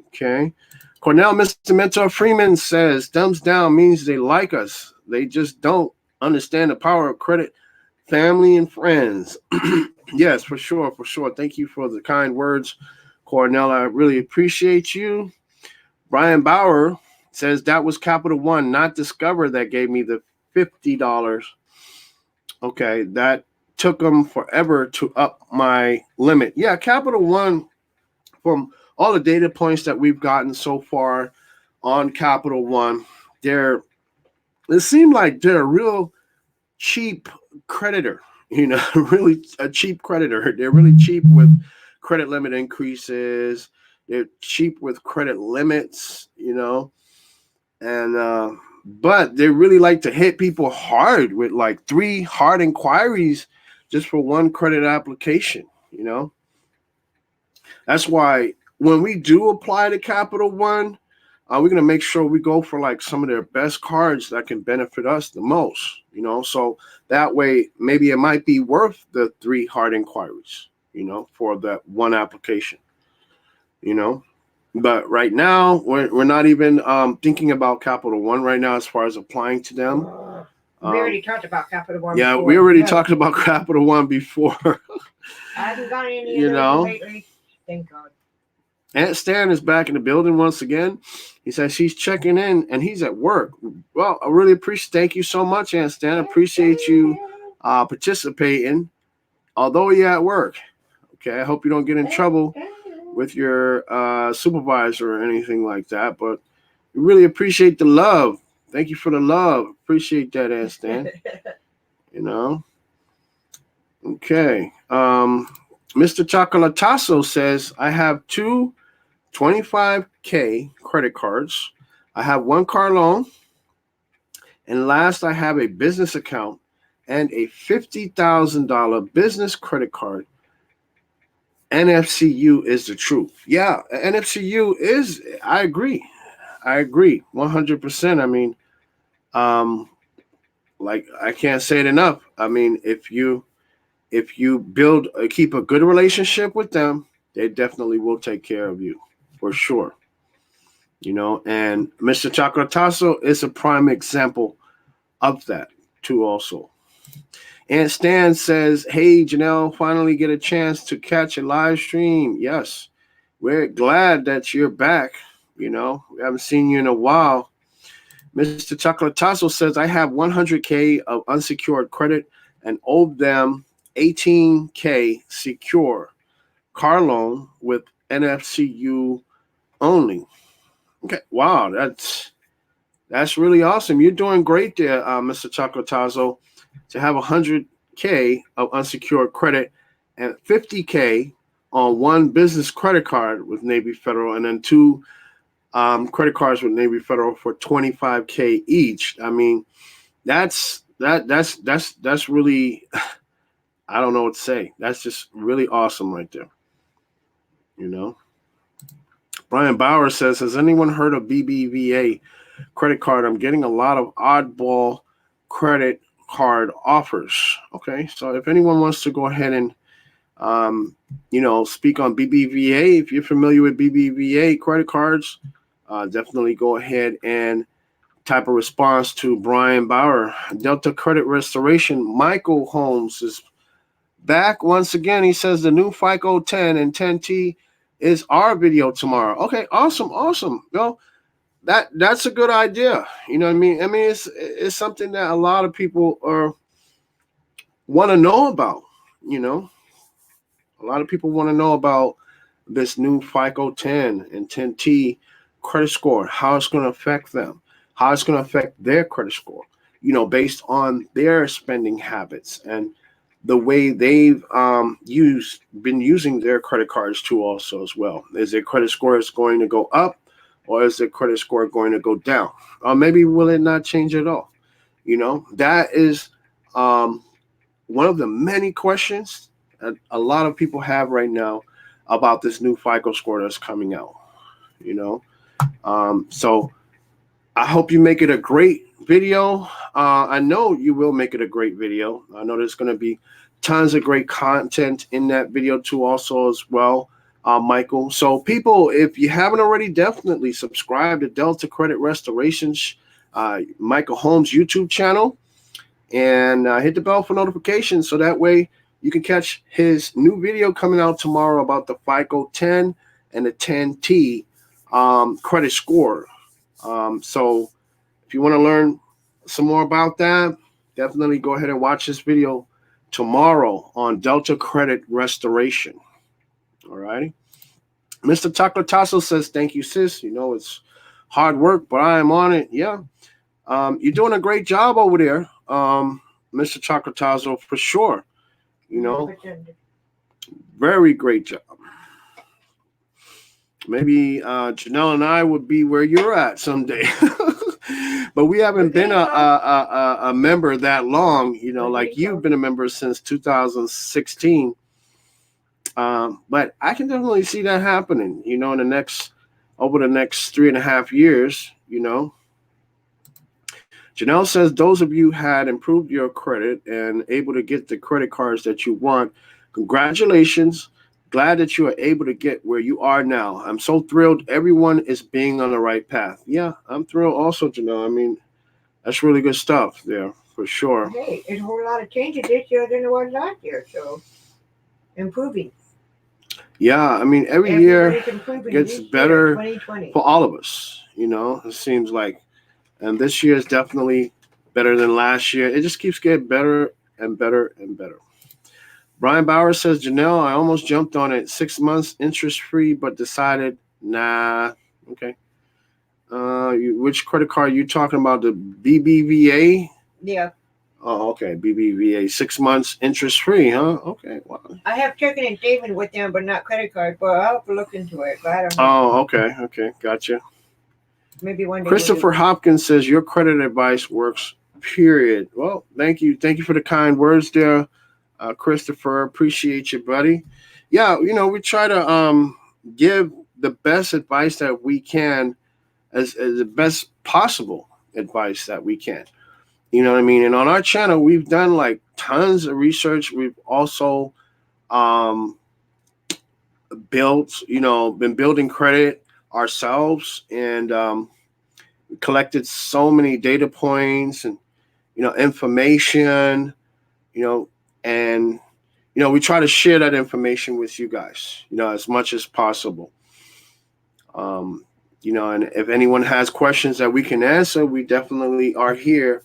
S1: Okay. Cornell Mr. Mentor Freeman says, thumbs down means they like us. They just don't understand the power of credit family and friends. Yes, for sure, for sure. Thank you for the kind words, Cornell. I really appreciate you. Brian Bauer says that was Capital One, not Discover, that gave me the $50. Okay, that took them forever to up my limit. Yeah, Capital One, from all the data points that we've gotten so far on Capital One, they're it seemed like they're a real cheap creditor, really a cheap creditor. They're really cheap with credit limit increases. They're cheap with credit limits, and but they really like to hit people hard with like 3 hard inquiries just for one credit application. That's why when we do apply to Capital One, we're gonna make sure we go for like some of their best cards that can benefit us the most. So that way maybe it might be worth the 3 hard inquiries, for that one application. But right now we're not even thinking about Capital One right now as far as applying to them.
S2: We already talked about Capital One.
S1: Yeah,
S2: before.
S1: we already talked about Capital One before.
S2: I haven't gotten any of those lately. Thank God.
S1: Aunt Stan is back in the building once again. He says he's checking in and he's at work. Well, I really appreciate. Thank you so much, Aunt Stan. I appreciate you participating, although you're at work. Okay, I hope you don't get in trouble with your supervisor or anything like that. But we really appreciate the love. Thank you for the love. Appreciate that, Aunt Stan. Okay. Mr. Chocolatasso says I have 2 25K credit cards. I have 1 car loan. And last, I have a business account and a $50,000 business credit card. NFCU is the truth. Yeah, NFCU is, I agree. 100%. I mean, like, I can't say it enough. I mean, if you keep a good relationship with them, they definitely will take care of you. For sure. And Mr. Chocolatasso is a prime example of that too also. And Stan says, hey, Janelle, finally get a chance to catch a live stream. Yes, we're glad that you're back. We haven't seen you in a while. Mr. Chocolatasso says, I have 100K of unsecured credit and owe them 18K secure car loan with NFCU only. Okay, wow, that's really awesome. You're doing great there, Mr. Chocolatazo, to have 100K of unsecured credit and 50K on 1 business credit card with Navy Federal, and then 2 credit cards with Navy Federal for 25K each. I mean, that's really, I don't know what to say. That's just really awesome right there. Brian Bauer says, has anyone heard of BBVA credit card? I'm getting a lot of oddball credit card offers. Okay, so if anyone wants to go ahead and speak on BBVA, if you're familiar with BBVA credit cards, definitely go ahead and type a response to Brian Bauer. Delta Credit Restoration, Michael Holmes is back once again. He says the new FICO 10 and 10T is our video tomorrow. Okay, awesome. That's a good idea. You know what I mean? I mean, it's something that a lot of people want to know about. A lot of people want to know about this new FICO 10 and 10T credit score, how it's going to affect them, how it's going to affect their credit score, based on their spending habits and the way they've been using their credit cards too also as well. Is their credit score is going to go up, or is their credit score going to go down? Or maybe will it not change at all? That is one of the many questions that a lot of people have right now about this new FICO score that's coming out. So I hope you make it a great video. I know you will make it a great video. I know there's going to be tons of great content in that video too also as well, Michael. So people, if you haven't already, definitely subscribe to Delta Credit Restorations, Michael Holmes YouTube channel. and hit the bell for notifications so that way you can catch his new video coming out tomorrow about the FICO 10 and the 10T credit score. So if you want to learn some more about that, definitely go ahead and watch this video tomorrow on Delta Credit Restoration. All righty. Mr. Taklatasso says, thank you, sis. You know, it's hard work, but I am on it. Yeah. You're doing a great job over there, Mr. Taklatasso, for sure. You know, very great job. Maybe Janelle and I would be where you're at someday. But we haven't been a member that long, you know, like you've been a member since 2016. But I can definitely see that happening, you know, over the next 3.5 years, you know. Janelle says those of you had improved your credit and able to get the credit cards that you want. Congratulations. Glad that you are able to get where you are now. I'm so thrilled everyone is being on the right path. Yeah, I'm thrilled also, Janelle. I mean, that's really good stuff there, for sure.
S2: Hey, there's a whole lot of changes this year than there was last year, so improving.
S1: Yeah, I mean, every year gets better for all of us, you know, it seems like. And this year is definitely better than last year. It just keeps getting better and better and better. Brian Bauer says, Janelle, I almost jumped on it. 6 months interest-free, but decided, nah. Okay. Which credit card are you talking about? The BBVA?
S2: Yeah.
S1: Oh, okay. BBVA. 6 months interest-free, huh? Okay. Wow.
S2: I have checking and savings with them, but not credit card. But I'll have to look into it. But I don't know.
S1: Oh, okay. Okay. Gotcha.
S2: Maybe one day.
S1: Christopher Hopkins says, your credit advice works, period. Well, thank you. Thank you for the kind words there, Christopher. Appreciate you, buddy. Yeah, you know, we try to give the best advice that we can as the best possible advice that we can. You know what I mean? And on our channel, we've done like tons of research. We've also been building credit ourselves and collected so many data points and, you know, information, you know, and, you know, we try to share that information with you guys, you know, as much as possible. You know, and if anyone has questions that we can answer, we definitely are here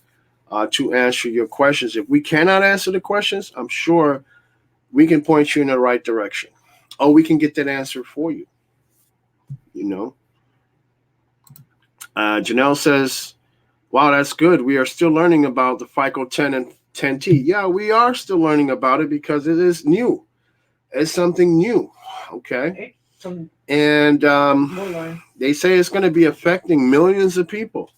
S1: to answer your questions. If we cannot answer the questions, I'm sure we can point you in the right direction, or we can get that answer for you, you know. Janelle says, wow, that's good. We are still learning about the FICO 10 and 10T. Yeah, we are still learning about it because it is new. It's something new, okay? And they say it's going to be affecting millions of people,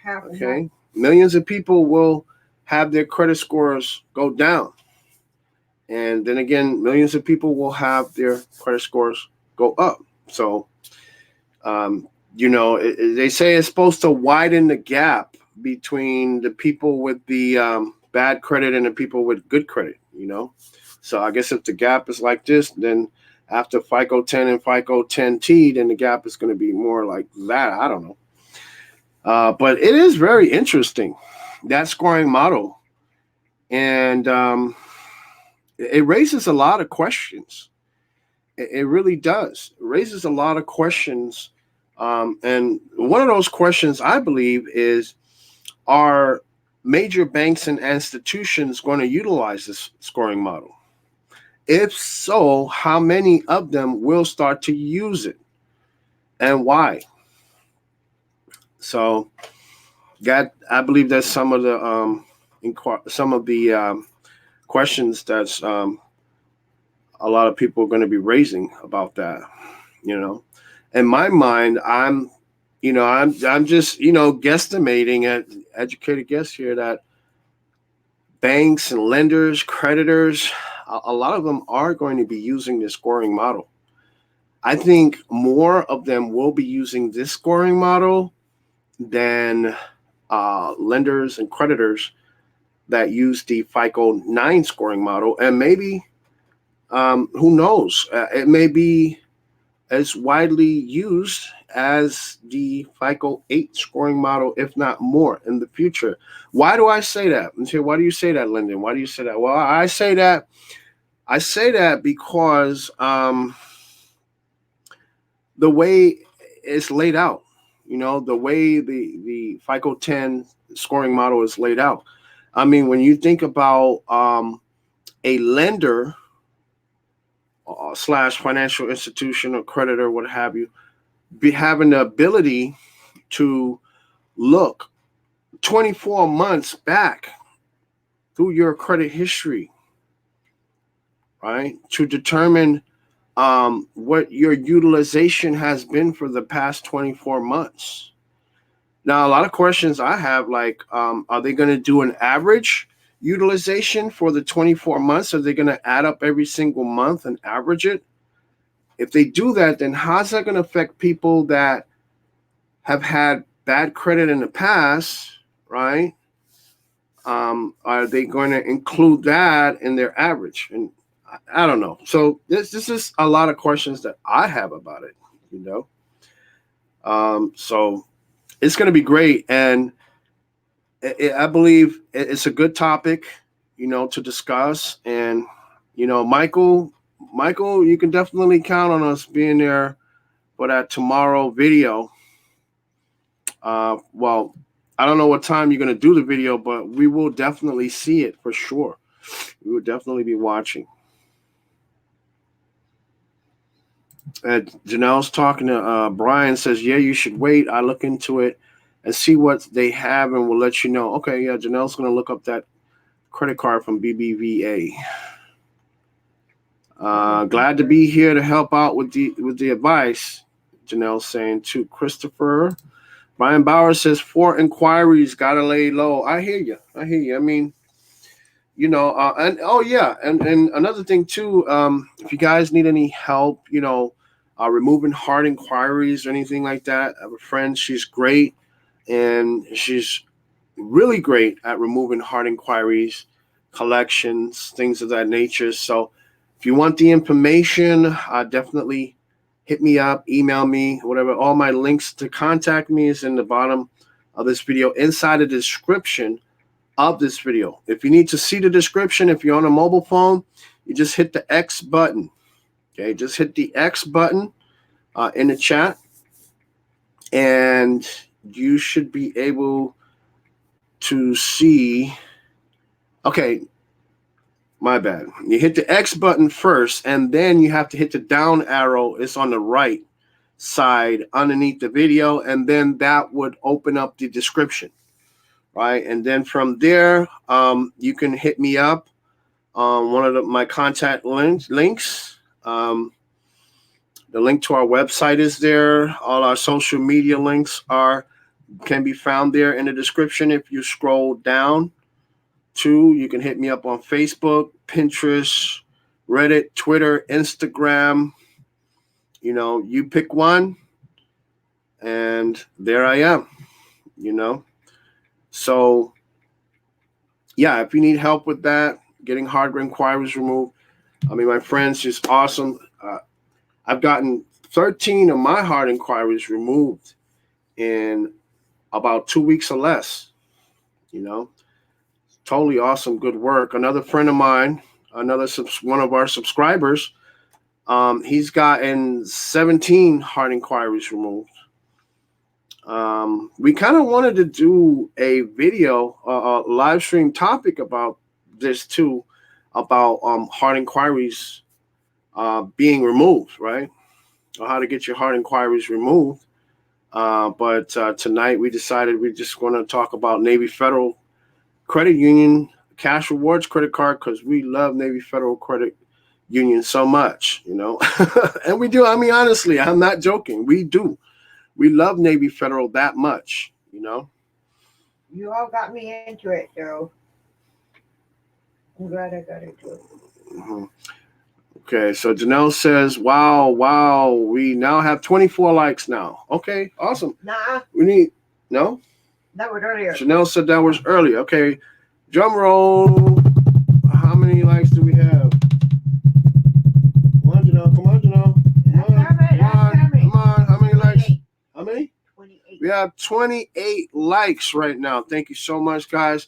S1: okay? Millions of people will have their credit scores go down. And then again, millions of people will have their credit scores go up. So, you know, they say it's supposed to widen the gap between the people with the bad credit and the people with good credit, you know. So I guess if the gap is like this, then after FICO 10 and FICO 10T, then the gap is going to be more like that. I don't know. But it is very interesting, that scoring model. And it raises a lot of questions. It really does. It raises a lot of questions. And one of those questions, I believe, is, are major banks and institutions going to utilize this scoring model? If so, how many of them will start to use it, and why? So, I believe that's some of the questions that's a lot of people are going to be raising about that. You know, in my mind, I'm just, you know, guesstimating, at educated guess here, that banks and lenders, creditors, a lot of them are going to be using this scoring model. I think more of them will be using this scoring model than lenders and creditors that use the FICO 9 scoring model. And maybe, who knows, it may be is widely used as the FICO 8 scoring model, if not more, in the future. Why do I say that? And say, why do you say that, Lyndon? Why do you say that? Well, I say that because the way it's laid out, the way the FICO 10 scoring model is laid out. I mean, when you think about a lender slash financial institution or creditor, what have you, be having the ability to look 24 months back through your credit history, right, to determine what your utilization has been for the past 24 months. Now, a lot of questions I have, like, are they going to do an average utilization for the 24 months? Are they going to add up every single month and average it? If they do that, then how's that going to affect people that have had bad credit in the past, right? Are they going to include that in their average? And I don't know. So this is a lot of questions that I have about it, So it's going to be great. And I believe it's a good topic, to discuss. And, Michael, you can definitely count on us being there for that tomorrow video. Well, I don't know what time you're going to do the video, but we will definitely see it for sure. We will definitely be watching. Janelle's talking to Brian, says, yeah, you should wait. I look into it and see what they have, and we'll let you know. Okay, yeah, Janelle's going to look up that credit card from BBVA. Glad to be here to help out with the advice, Janelle's saying to Christopher. Brian Bauer says 4 inquiries, gotta lay low. I hear you. I mean, and oh yeah, and another thing too, if you guys need any help, removing hard inquiries or anything like that, I have a friend, she's great, and she's really great at removing hard inquiries, collections, things of that nature. So if you want the information, definitely hit me up, email me, whatever. All my links to contact me is in the bottom of this video, inside the description of this video. If you need to see the description, if you're on a mobile phone, you just hit the X button. Okay, just hit the X button in the chat, and you should be able to see. Okay, my bad. You hit the X button first, and then you have to hit the down arrow. It's on the right side underneath the video, and then that would open up the description, right? And then from there, you can hit me up on one of my contact links. The link to our website is there. All our social media links can be found there in the description. If you scroll down, you can hit me up on Facebook, Pinterest, Reddit, Twitter, Instagram. You pick one, and there I am, So, yeah, if you need help with that, getting hardware inquiries removed, I mean, my friend's just awesome. I've gotten 13 of my hard inquiries removed in about 2 weeks or less, Totally awesome, good work. Another friend of mine, one of our subscribers, he's gotten 17 hard inquiries removed. We kind of wanted to do a video, a live stream topic about this too, about hard inquiries being removed, right? Or how to get your hard inquiries removed. But tonight we decided we're just going to talk about Navy Federal Credit Union Cash Rewards credit card, because we love Navy Federal Credit Union so much, and we do. I mean, honestly, I'm not joking. We do. We love Navy Federal that much, You
S2: all got me into it, so I'm glad I got into it.
S1: Mm-hmm. Okay, so Janelle says, wow, we now have 24 likes now. Okay, awesome.
S2: Nah.
S1: No?
S2: That was earlier.
S1: Janelle said that was earlier. Okay, drum roll. How many likes do we have? Come on, Janelle. Come on. have 28 likes right now. Thank you so much, guys.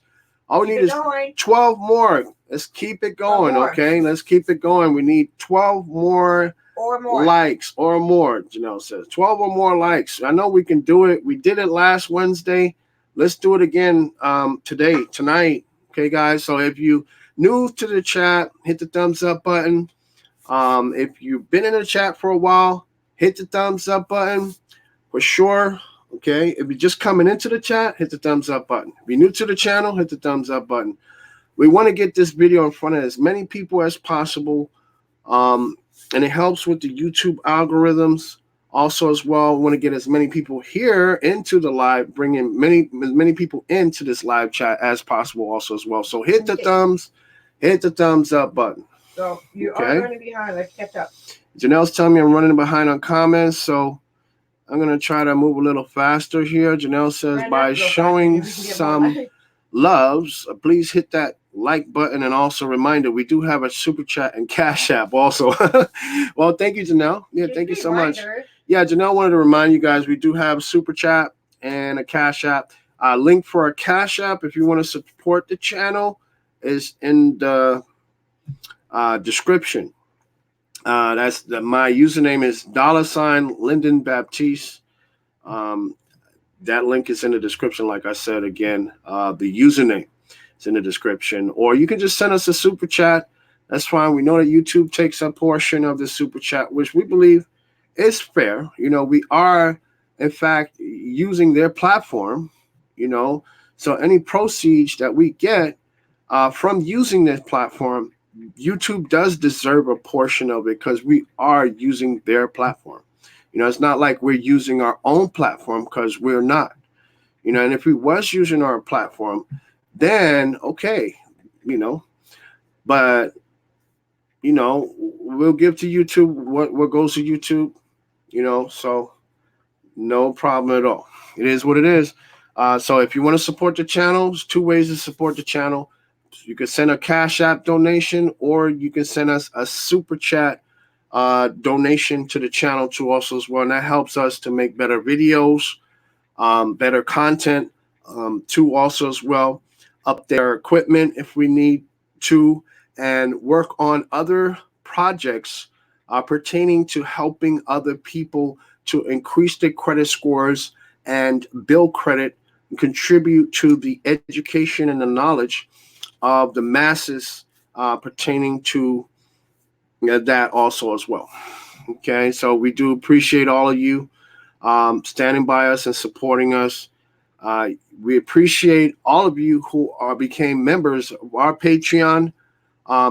S1: All we
S2: Keep
S1: need
S2: it
S1: is
S2: going.
S1: 12 more. Let's keep it going,
S2: more.
S1: okay? Let's keep it going. We need 12 more
S2: Or more.
S1: likes or more, Janelle says. 12 or more likes. I know we can do it. We did it last Wednesday. Let's do it again tonight. Okay, guys? So if you new to the chat, hit the thumbs up button. If you've been in the chat for a while, hit the thumbs up button for sure. Okay, if you're just coming into the chat, hit the thumbs up button. If you're new to the channel, hit the thumbs up button. We want to get this video in front of as many people as possible, and it helps with the YouTube algorithms. Also, as well, we want to get as many people here into the live, bringing as many people into this live chat as possible. Also, as well. So hit the thumbs up button.
S2: So you are running behind. Let's catch up.
S1: Janelle's telling me I'm running behind on comments, so I'm going to try to move a little faster here. Janelle says, by showing some loves, please hit that like button. And also reminder, we do have a super chat and Cash App also. Well, thank you, Janelle. Yeah, thank you so much. Yeah, Janelle wanted to remind you guys, we do have a super chat and a Cash App. Link for our Cash App, if you want to support the channel, is in the description. My username is $Lyndon Baptiste. That link is in the description. Like I said, again, the username is in the description, or you can just send us a super chat. That's fine. We know that YouTube takes a portion of the super chat, which we believe is fair. We are in fact using their platform, so any proceeds that we get from using this platform, YouTube does deserve a portion of it because we are using their platform. It's not like we're using our own platform, because we're not. And if we was using our platform, then okay, but we'll give to YouTube what goes to YouTube, so no problem at all. It is what it is. So if you want to support the channel, there's two ways to support the channel. You can send a Cash App donation, or you can send us a super chat donation to the channel too, also as well. And that helps us to make better videos, better content, to also as well update our equipment if we need to, and work on other projects pertaining to helping other people to increase their credit scores and build credit and contribute to the education and the knowledge of the masses pertaining to that also as well. Okay, so we do appreciate all of you standing by us and supporting us. We appreciate all of you who became members of our Patreon,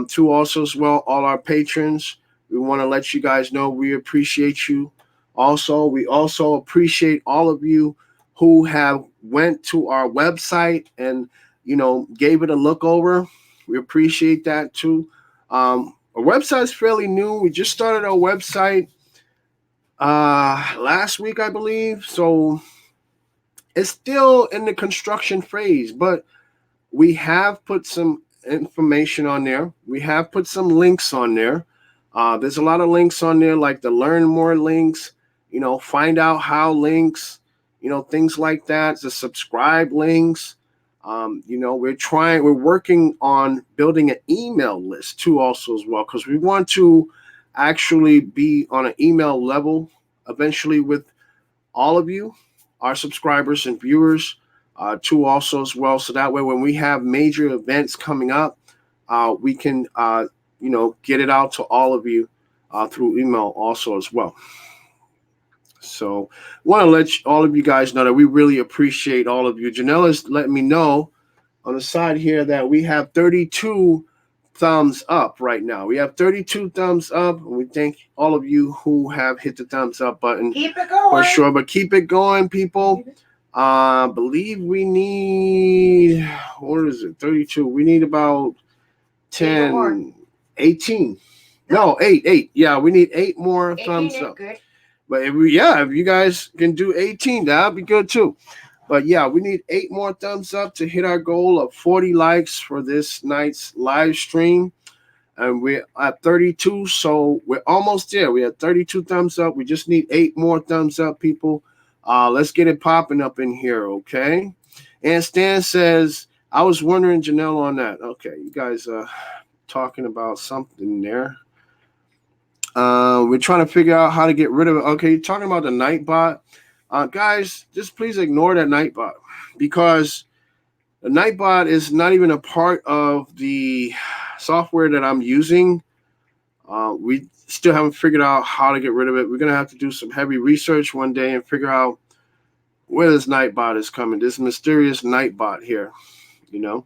S1: too, also as well, all our patrons. We want to let you guys know we appreciate you. Also, we also appreciate all of you who have went to our website and gave it a look over. We appreciate that too. Our website's fairly new. We just started our website last week, I believe. So it's still in the construction phase, but we have put some information on there. We have put some links on there. There's a lot of links on there, like the learn more links, find out how links, things like that, the subscribe links. We're working on building an email list too, also as well, because we want to actually be on an email level eventually with all of you, our subscribers and viewers, too, also as well. So that way, when we have major events coming up, we can, get it out to all of you through email also as well. So I want to let all of you guys know that we really appreciate all of you. Janella's letting me know on the side here that we have 32 thumbs up right now. We have 32 thumbs up, and we thank all of you who have hit the thumbs up button.
S2: Keep it going.
S1: For sure, but keep it going, people. Believe we need, what is it, 32. We need about 10, 18. No, 8. Yeah, we need 8 more thumbs up.
S2: Good.
S1: But if you guys can do 18, that'd be good too. But yeah, we need 8 more thumbs up to hit our goal of 40 likes for this night's live stream. And we're at 32, so we're almost there. We have 32 thumbs up. We just need 8 more thumbs up, people. Let's get it popping up in here, okay? And Stan says, I was wondering, Janelle, on that. Okay, you guys talking about something there. We're trying to figure out how to get rid of it. Okay, you're talking about the Nightbot. Guys, just please ignore that Nightbot, because the Nightbot is not even a part of the software that I'm using. We still haven't figured out how to get rid of it. We're going to have to do some heavy research one day and figure out where this Nightbot is coming, this mysterious Nightbot here, you know.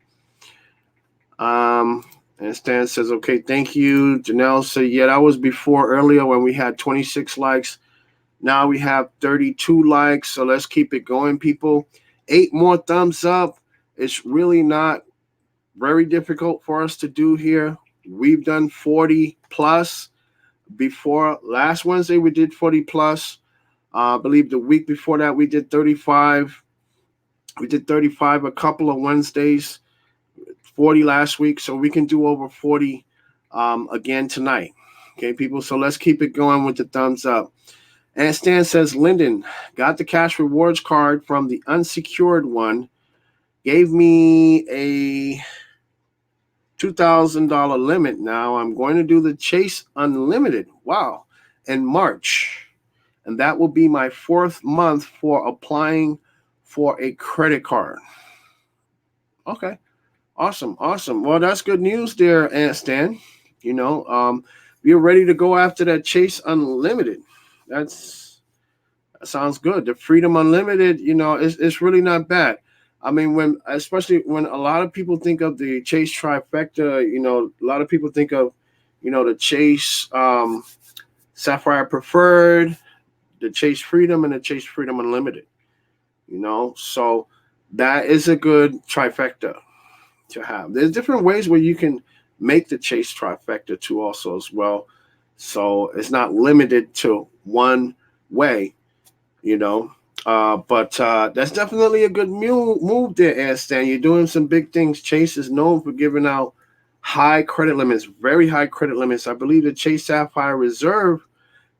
S1: And Stan says, okay, thank you. Janelle said, yeah, that was before earlier when we had 26 likes. Now we have 32 likes. So let's keep it going, people. 8 more thumbs up. It's really not very difficult for us to do here. We've done 40 plus before. Last Wednesday, we did 40 plus. I believe the week before that, we did 35. We did 35 a couple of Wednesdays, 40 last week. So we can do over 40 again tonight. Okay, people. So let's keep it going with the thumbs up. And Stan says, Lyndon, got the cash rewards card from the unsecured one. Gave me a $2,000 limit. Now I'm going to do the Chase Unlimited. Wow. In March. And that will be my 4th month for applying for a credit card. Okay. Awesome. Well, that's good news there, Aunt Stan. You know, we're ready to go after that Chase Unlimited. That sounds good. The Freedom Unlimited, you know, it's really not bad. I mean, especially when a lot of people think of the Chase trifecta, you know, a lot of people think of, you know, the Chase Sapphire Preferred, the Chase Freedom, and the Chase Freedom Unlimited. You know, so that is a good trifecta to have. There's different ways where you can make the Chase trifecta too, also as well. So it's not limited to one way, you know. But that's definitely a good move there, Stan. You're doing some big things. Chase is known for giving out high credit limits, very high credit limits. I believe the Chase Sapphire Reserve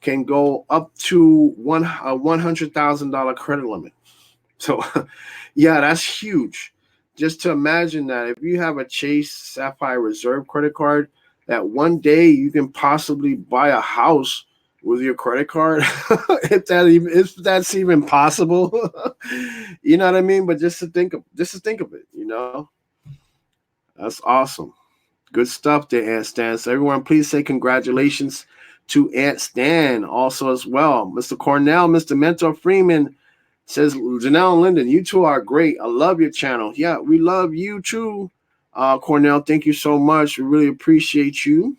S1: can go up to $100,000 credit limit. So, yeah, that's huge. Just to imagine that if you have a Chase Sapphire Reserve credit card, that one day you can possibly buy a house with your credit card, if that's even possible. You know what I mean? But just to think of it, you know, that's awesome. Good stuff there, Aunt Stan. So everyone, please say congratulations to Aunt Stan also as well. Mr. Cornell, Mr. Mentor Freeman says, Janelle and Lyndon, you two are great. I love your channel. Yeah, we love you too. Cornell, thank you so much. We really appreciate you.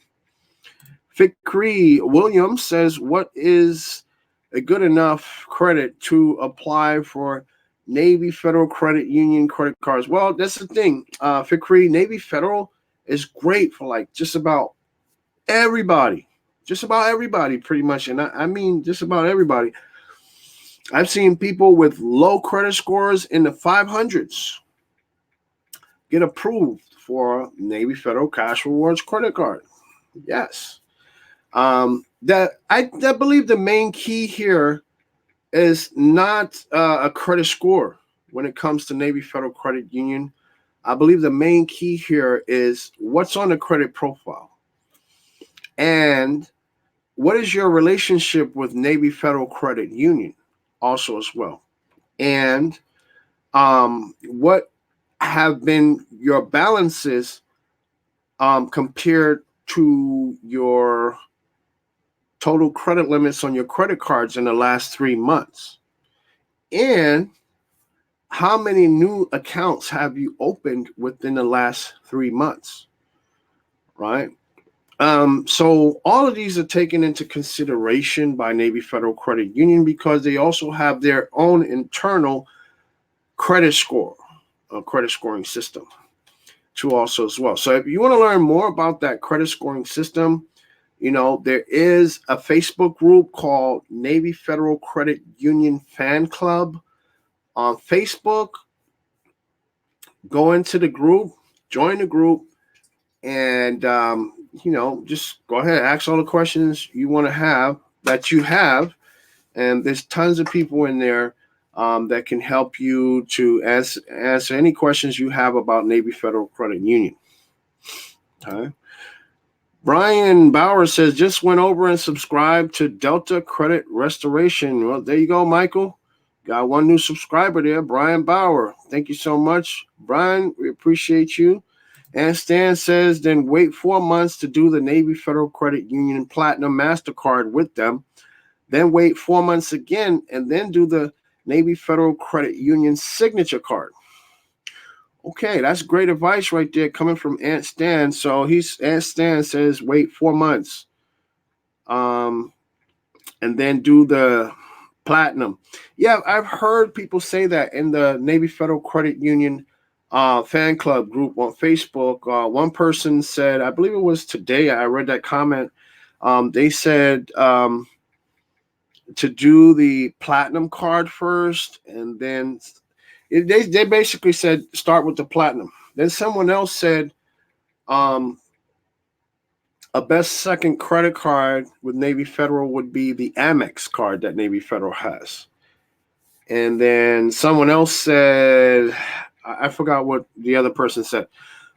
S1: Fikri Williams says, what is a good enough credit to apply for Navy Federal Credit Union credit cards? Well, that's the thing. Fikri, Navy Federal is great for like just about everybody. Just about everybody, pretty much. And I mean just about everybody. I've seen people with low credit scores in the 500s get approved for Navy Federal Cash Rewards credit card. Yes. That I believe the main key here is not a credit score when it comes to Navy Federal Credit Union. I believe the main key here is what's on the credit profile and what is your relationship with Navy Federal Credit Union also as well. And what have been your balances compared to your total credit limits on your credit cards in the last 3 months? And how many new accounts have you opened within the last 3 months? Right? So all of these are taken into consideration by Navy Federal Credit Union because they also have their own internal credit scoring system too also as well. So if you want to learn more about that credit scoring system, you know, there is a Facebook group called Navy Federal Credit Union Fan Club on Facebook. Go into the group, join the group, and, you know, just go ahead and ask all the questions you want to have that you have. And there's tons of people in there that can help you to answer any questions you have about Navy Federal Credit Union. Okay. Brian Bauer says, just went over and subscribed to Delta Credit Restoration. Well, there you go, Michael. Got one new subscriber there, Brian Bauer. Thank you so much, Brian. We appreciate you. And Stan says, then wait 4 months to do the Navy Federal Credit Union Platinum MasterCard with them. Then wait 4 months again, and then do the Navy Federal Credit Union Signature Card. Okay, that's great advice right there coming from Aunt Stan. So Aunt Stan says wait 4 months, and then do the platinum. Yeah, I've heard people say that in the Navy Federal Credit Union fan club group on Facebook. One person said, I believe it was today, I read that comment. They said to do the platinum card first, and then they basically said start with the platinum. Then someone else said a best second credit card with Navy Federal would be the Amex card that Navy Federal has. And then someone else said, I forgot what the other person said,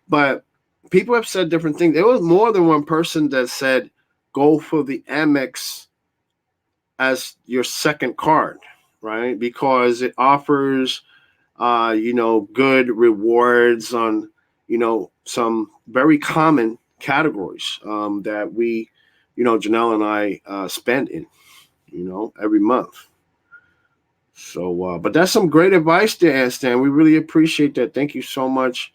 S1: but people have said different things. There was more than one person that said go for the Amex as your second card, right? Because it offers good rewards on, some very common categories that we, Janelle and I spend in, every month. So, but that's some great advice there, Stan. We really appreciate that. Thank you so much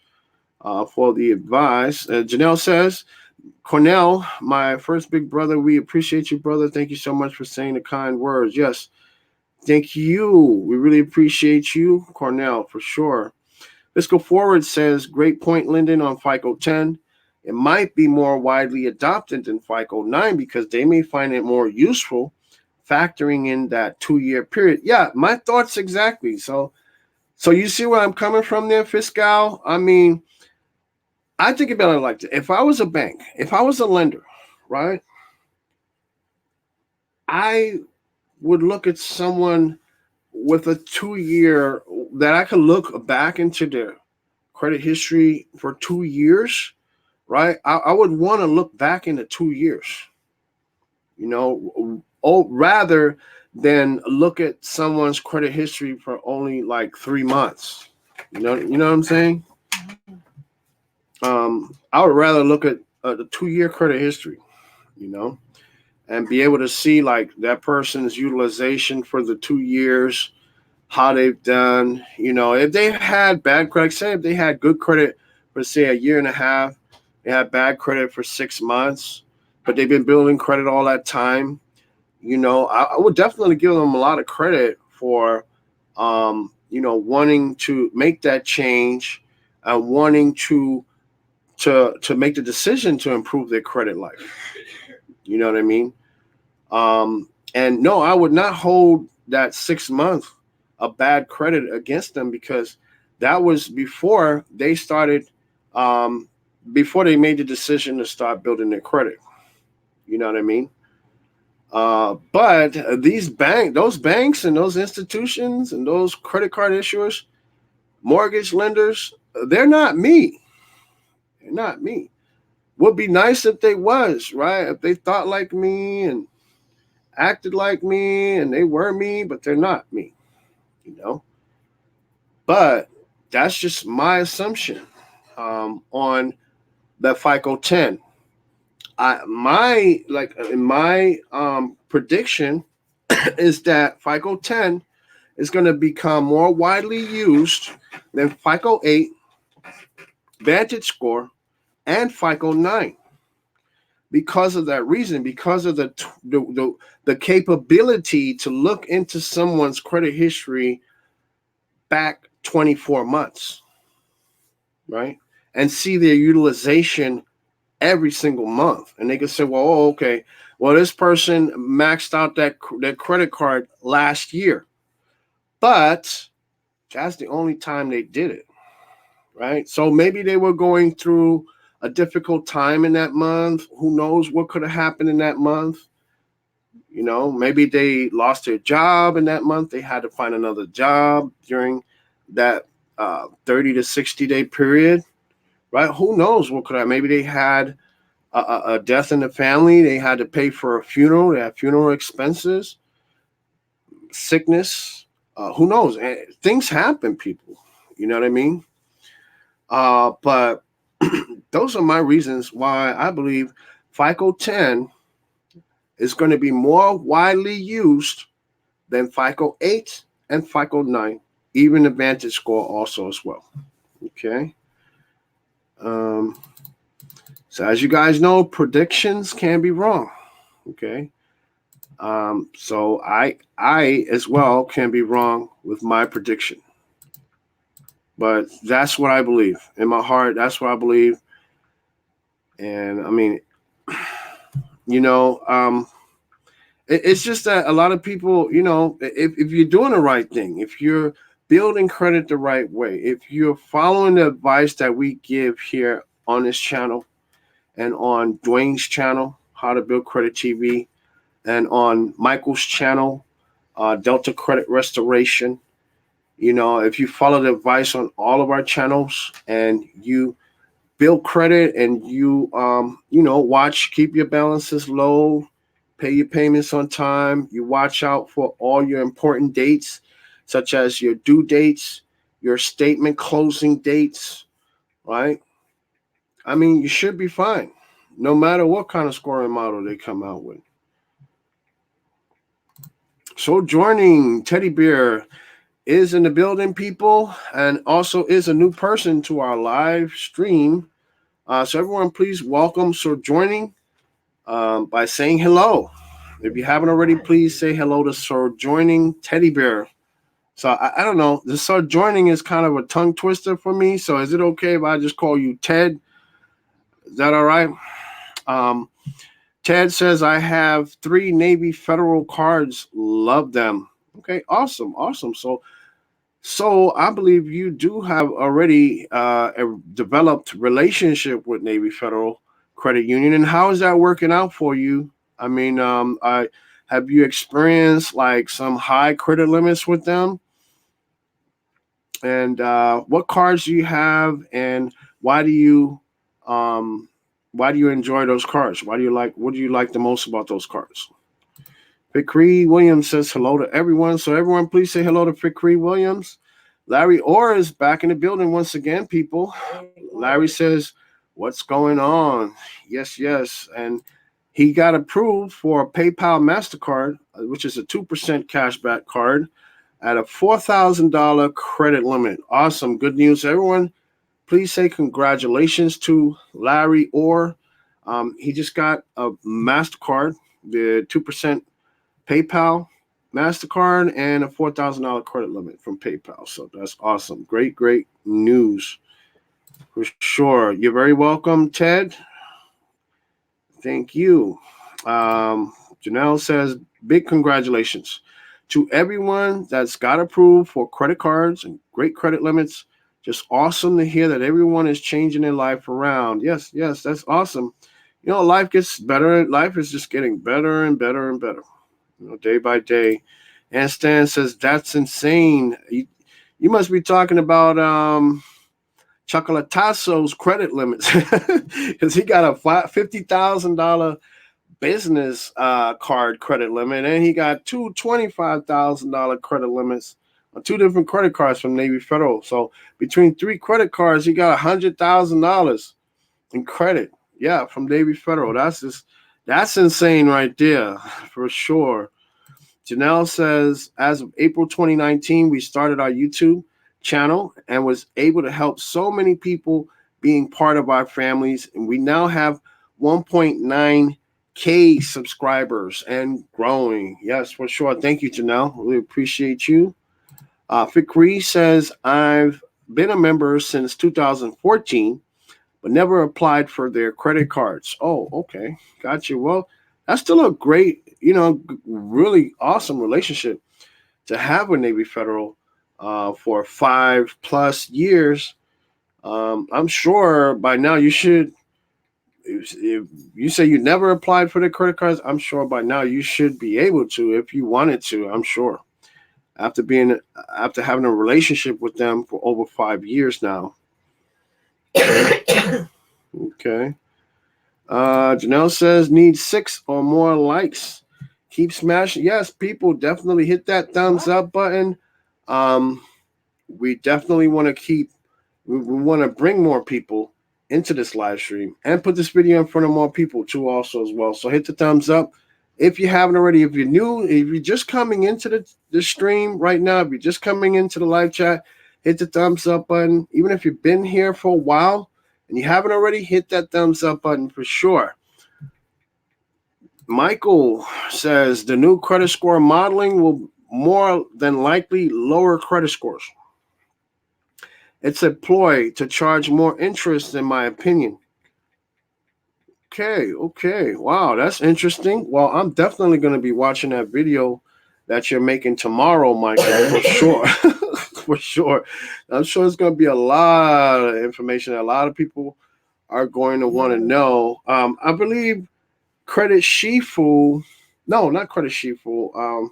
S1: for the advice. Janelle says, Cornell, my first big brother, we appreciate you, brother. Thank you so much for saying the kind words. Yes. Thank you. We really appreciate you, Cornell, for sure. Let's go forward says, great point, Lyndon, on FICO 10. It might be more widely adopted than FICO 9 because they may find it more useful factoring in that 2-year period. Yeah, my thoughts exactly. So you see where I'm coming from there, Fiscal? I mean, I think about it like this. If I was a bank, if I was a lender, right, I would look at someone with a 2-year that I could look back into their credit history for 2 years, right? I would want to look back into 2 years, rather than look at someone's credit history for only like 3 months. You know what I'm saying? I would rather look at the 2-year credit history, and be able to see like that person's utilization for the 2 years, how they've done, if they've had bad credit, say if they had good credit for say a year and a half, they had bad credit for 6 months, but they've been building credit all that time. I would definitely give them a lot of credit for, wanting to make that change and wanting to make the decision to improve their credit life. You know what I mean? And no, I would not hold that 6 month of bad credit against them because that was before they started, before they made the decision to start building their credit. You know what I mean? But those banks and those institutions and those credit card issuers, mortgage lenders, they're not me. They're not me. Would be nice if they was, right? If they thought like me and acted like me and they were me, but they're not me, But that's just my assumption on the FICO 10. My prediction is that FICO 10 is going to become more widely used than FICO 8, Vantage Score, and FICO 9. Because of that reason, because of the capability to look into someone's credit history back 24 months, right? And see their utilization every single month. And they can say, well, okay, well, this person maxed out that credit card last year, but that's the only time they did it, right? So maybe they were going through a difficult time in that month. Who knows what could have happened in that month? Maybe they lost their job in that month. They had to find another job during that 30 to 60-day period, right? Who knows what could have? Maybe they had a death in the family. They had to pay for a funeral. They had funeral expenses, sickness. Who knows? Things happen, people. You know what I mean? But those are my reasons why I believe FICO 10 is going to be more widely used than FICO 8 and FICO 9, even the Vantage score also as well. Okay. So as you guys know, predictions can be wrong. Okay. So I as well can be wrong with my prediction. But that's what I believe. In my heart, that's what I believe. And I mean, it's just that a lot of people, if you're doing the right thing, if you're building credit the right way, if you're following the advice that we give here on this channel and on Dwayne's channel, How to Build Credit TV, and on Michael's channel, Delta Credit Restoration, if you follow the advice on all of our channels and you build credit and you, keep your balances low, pay your payments on time, you watch out for all your important dates, such as your due dates, your statement closing dates, right? I mean, you should be fine, no matter what kind of scoring model they come out with. So joining Teddy Bear is in the building, people, and also is a new person to our live stream. So everyone, please welcome Sir Joining by saying hello. If you haven't already, please say hello to Sir Joining Teddy Bear. So I don't know. The Sir Joining is kind of a tongue twister for me. So is it okay if I just call you Ted? Is that all right? Ted says, I have 3 Navy Federal cards. Love them. Okay, awesome. So I believe you do have already a developed relationship with Navy Federal Credit Union. And how is that working out for you? I mean, have you experienced like some high credit limits with them? And what cards do you have? And why do you enjoy those cards? What do you like the most about those cards? Fikri Williams says hello to everyone. So everyone, please say hello to Fikri Williams. Larry Orr is back in the building once again, people. Larry says, what's going on? Yes. And he got approved for a PayPal MasterCard, which is a 2% cashback card at a $4,000 credit limit. Awesome. Good news, everyone. Please say congratulations to Larry Orr. He just got a MasterCard, the 2% PayPal MasterCard, and a $4,000 credit limit from PayPal. So that's awesome. Great news for sure. You're very welcome, Ted. Thank you. Janelle says, big congratulations to everyone that's got approved for credit cards and great credit limits. Just awesome to hear that everyone is changing their life around. Yes, that's awesome. Life gets better. Life is just getting better and better and better, day by day. And Stan says, that's insane. You must be talking about Chocolatasso's credit limits because he got a $50,000 business card credit limit, and he got 2 $25,000 credit limits on 2 different credit cards from Navy Federal. So between 3 credit cards, he got $100,000 in credit. Yeah, from Navy Federal. That's insane right there for sure. Janelle says, as of April 2019, we started our YouTube channel and was able to help so many people being part of our families. And we now have 1.9K subscribers and growing. Yes, for sure. Thank you, Janelle. We appreciate you. Fikri says, I've been a member since 2014, but never applied for their credit cards. Oh, okay. Got you. Well, that's still a great, really awesome relationship to have with Navy Federal for 5+ years. I'm sure by now you should if you say you never applied for the credit cards, I'm sure by now you should be able to if you wanted to. I'm sure after having a relationship with them for over 5 years now. Okay. Janelle says need 6 or more likes. Keep smashing. Yes, people definitely hit that thumbs up button. We definitely want to keep. We want to bring more people into this live stream and put this video in front of more people too, also as well. So hit the thumbs up if you haven't already. If you're new, if you're just coming into the stream right now, if you're just coming into the live chat, hit the thumbs up button. Even if you've been here for a while and you haven't already, hit that thumbs up button for sure. Michael says the new credit score modeling will more than likely lower credit scores. It's a ploy to charge more interest, in my opinion. Okay. Wow, that's interesting. Well, I'm definitely going to be watching that video that you're making tomorrow, Michael, for sure. For sure. I'm sure it's going to be a lot of information. A lot of people are going to want to know. I believe Credit Shifu, no, not Credit Shifu.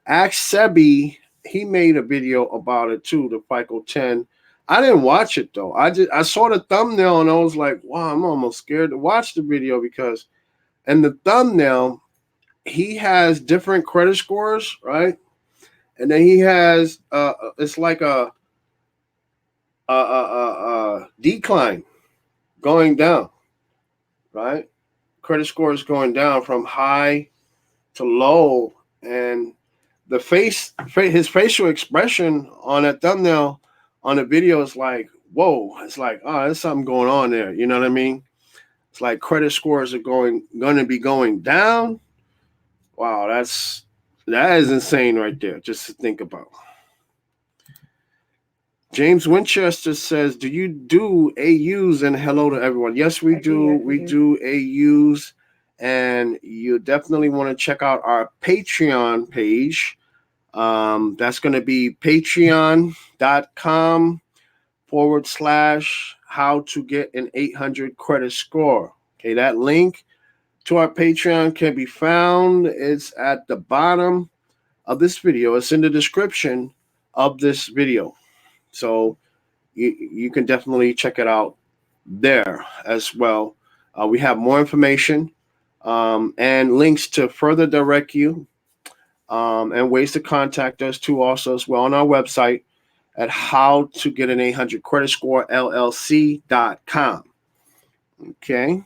S1: Ask Sebi, he made a video about it too, the FICO 10. I didn't watch it though. I saw the thumbnail and I was like, wow, I'm almost scared to watch the video because in the thumbnail, he has different credit scores, right? And then he has it's like a decline going down, right? Credit score is going down from high to low, and his facial expression on that thumbnail on the video is like, whoa, it's like, oh, there's something going on there. You know what I mean? It's like credit scores are going to be going down. Wow, that is insane right there, just to think about. James Winchester says, do you do AUs? And hello to everyone. Yes, we do. We do AUs. And you definitely want to check out our Patreon page. That's going to be patreon.com/how to get an 800 credit score. Okay, that link to our Patreon can be found. It's at the bottom of this video. It's in the description of this video. So you can definitely check it out there as well. We have more information and links to further direct you and ways to contact us too also as well on our website at how to get an 800 credit score LLC.com. Okay.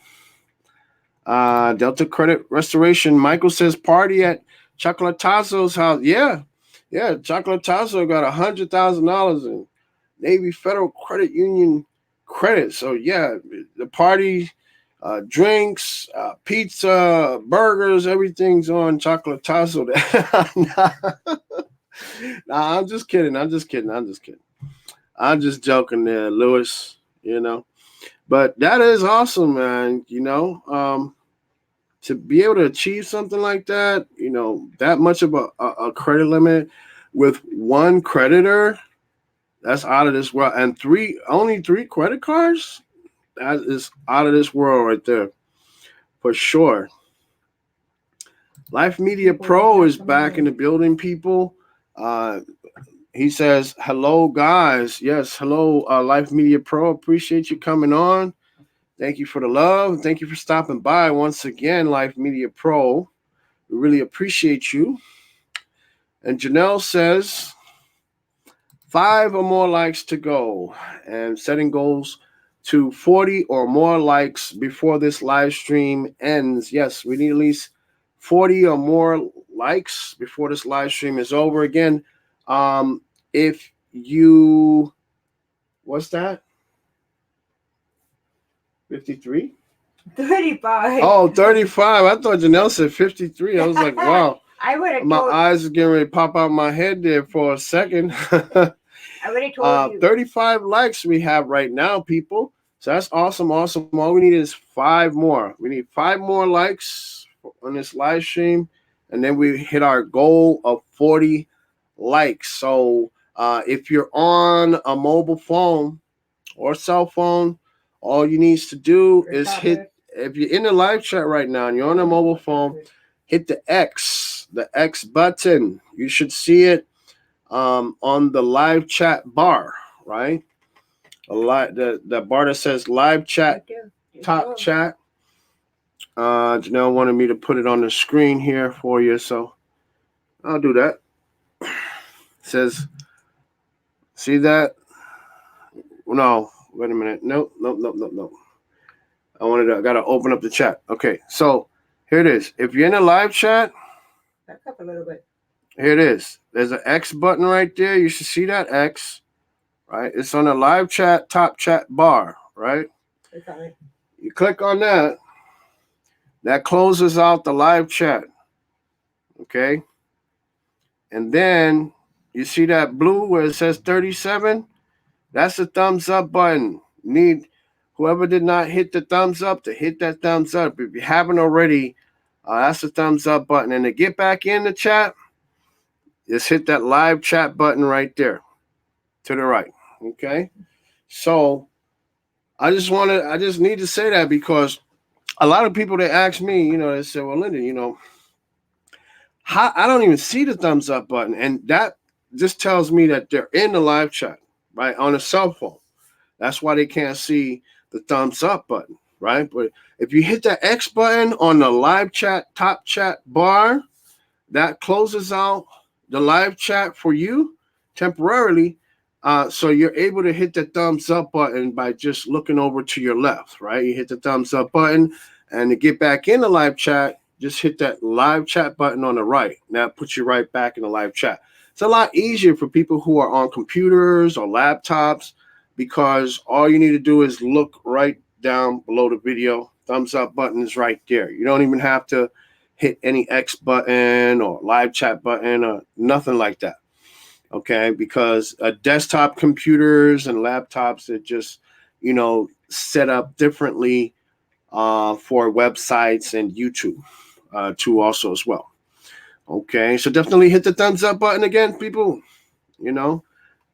S1: Delta Credit Restoration. Michael says party at Chocolatazzo's house. Yeah. Chocolatazzo got $100,000 in Navy Federal Credit Union credit. So yeah, the party, drinks, pizza, burgers, everything's on Chocolatazzo. Nah, I'm just kidding. I'm just joking there, Lewis, you know. But that is awesome, man. You know, to be able to achieve something like that, you know, that much of a credit limit with one creditor, that's out of this world. And only three credit cards, that is out of this world right there, for sure. Life Media Pro is back in the building, people. He says, hello, guys. Yes, hello, Life Media Pro. Appreciate you coming on. Thank you for the love. Thank you for stopping by once again, Life Media Pro. We really appreciate you. And Janelle says, 5 or more likes to go. And setting goals to 40 or more likes before this live stream ends. Yes, we need at least 40 or more likes before this live stream is over. Again, if you, what's that? 53?
S2: 35.
S1: Oh, 35. I thought Janelle said 53. I was like, wow. My eyes are getting ready to pop out my head there for a second.
S2: I already told you.
S1: 35 likes we have right now, people. So that's awesome. All we need is 5 more. We need 5 more likes on this live stream, and then we hit our goal of 40 likes. So if you're on a mobile phone or cell phone, all you need to do is hit if you're in the live chat right now and you're on a mobile phone, hit the X button. You should see it on the live chat bar, right? The bar that says live chat, top chat. Janelle wanted me to put it on the screen here for you, so I'll do that. It says, see that? No, wait a minute. Nope. I gotta open up the chat. Okay, so here it is. If you're in a live chat,
S2: back up a little bit.
S1: Here it is. There's an X button right there. You should see that X, right? It's on the live chat, top chat bar, right?
S2: Okay.
S1: You click on that. That closes out the live chat. Okay. And then you see that blue where it says 37? That's the thumbs up button. Need whoever did not hit the thumbs up to hit that thumbs up. If you haven't already, that's the thumbs up button. And to get back in the chat, just hit that live chat button right there to the right. Okay. So I just need to say that because a lot of people that ask me, they say, well, Lyndon, how I don't even see the thumbs up button. And that just tells me that they're in the live chat, right? On a cell phone. That's why they can't see the thumbs up button, right? But if you hit that X button on the live chat, top chat bar, that closes out the live chat for you temporarily. So you're able to hit the thumbs up button by just looking over to your left, right? You hit the thumbs up button, and to get back in the live chat, just hit that live chat button on the right. That puts you right back in the live chat. It's a lot easier for people who are on computers or laptops because all you need to do is look right down below the video. Thumbs up button is right there. You don't even have to hit any X button or live chat button or nothing like that. Okay, because desktop computers and laptops are just, set up differently for websites and YouTube too also as well. Okay, so definitely hit the thumbs up button again, people.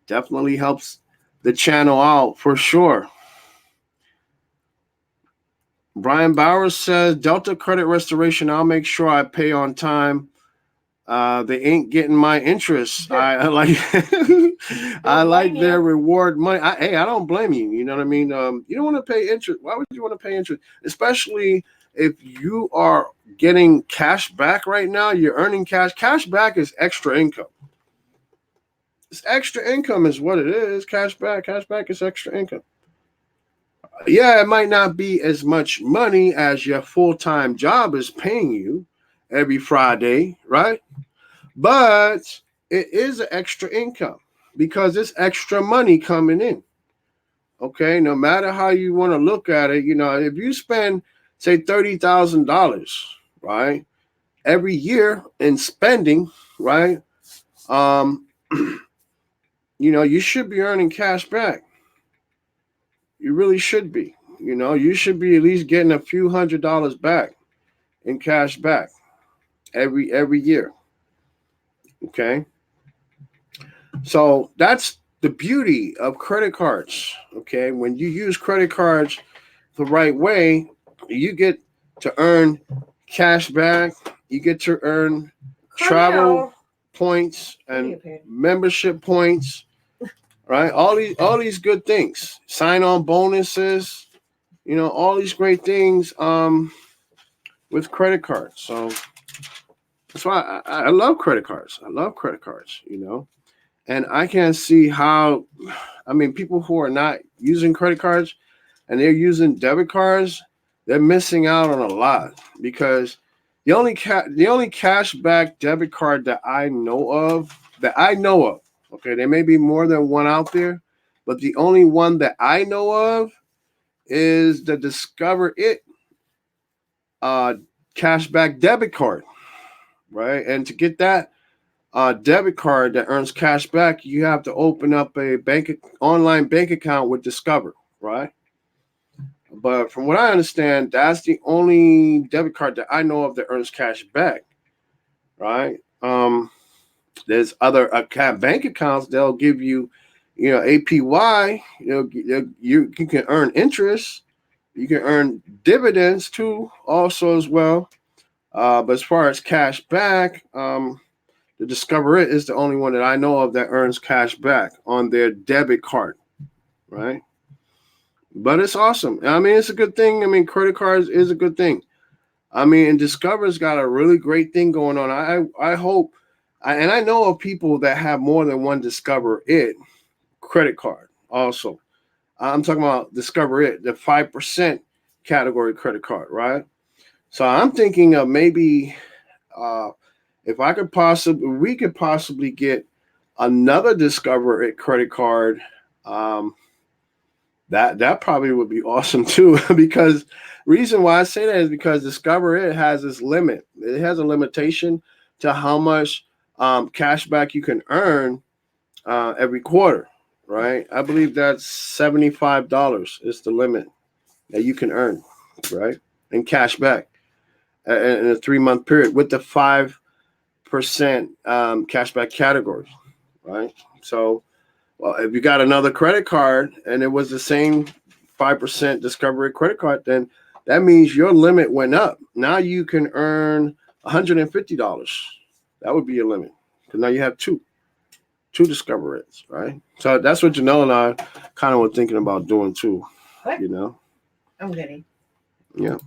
S1: Definitely helps the channel out for sure. Brian Bowers says, Delta Credit Restoration, I'll make sure I pay on time. They ain't getting my interest. I like I like their reward money. I don't blame you. You know what I mean? You don't want to pay interest. Why would you want to pay interest? Especially if you are getting cash back right now, you're earning cash. Cash back is extra income. It's extra income is what it is. Cash back is extra income. Yeah, it might not be as much money as your full-time job is paying you every Friday, right? But it is an extra income because it's extra money coming in. Okay, no matter how you want to look at it, if you spend, say, $30,000, right, every year in spending, right, you should be earning cash back. You really should be. You should be at least getting a few $100s back in cash back every year. Okay. So that's the beauty of credit cards. Okay. When you use credit cards the right way, you get to earn cash back. You get to earn travel points and membership points. Right. All these good things. Sign on bonuses. All these great things with credit cards. So that's why I love credit cards. And I can't see how, people who are not using credit cards and they're using debit cards, they're missing out on a lot because the only cashback debit card that I know of, okay, there may be more than one out there, but the only one that I know of is the Discover It cashback debit card, right? And to get that debit card that earns cash back, you have to open up a online bank account with Discover, right? But from what I understand, that's the only debit card that I know of that earns cash back, right? There's other bank accounts they'll give you, APY. You can earn interest, You can earn dividends too, also as well. But as far as cash back, the Discover It is the only one that I know of that earns cash back on their debit card, right? But it's awesome. I mean, it's a good thing. I mean, credit cards is a good thing. I mean, and Discover's got a really great thing going on. I hope, and I know of people that have more than one Discover It credit card. Also, I'm talking about Discover It, the 5% category credit card, right? So I'm thinking of maybe uh, if we could possibly get another Discover It credit card. Um, that probably would be awesome too. Because reason why I say that is because Discover It has this limit. It has a limitation to how much cash back you can earn every quarter, right? I believe that's $75 is the limit that you can earn, right, in cash back in a 3-month period with the 5% cashback categories, right? So, well, if you got another credit card and it was the same 5% Discovery credit card, then that means your limit went up. Now you can earn $150. That would be your limit because now you have two Discoveries, right? So that's what Janelle and I kind of were thinking about doing too.
S2: What?
S1: You know,
S2: I'm kidding.
S1: yeah,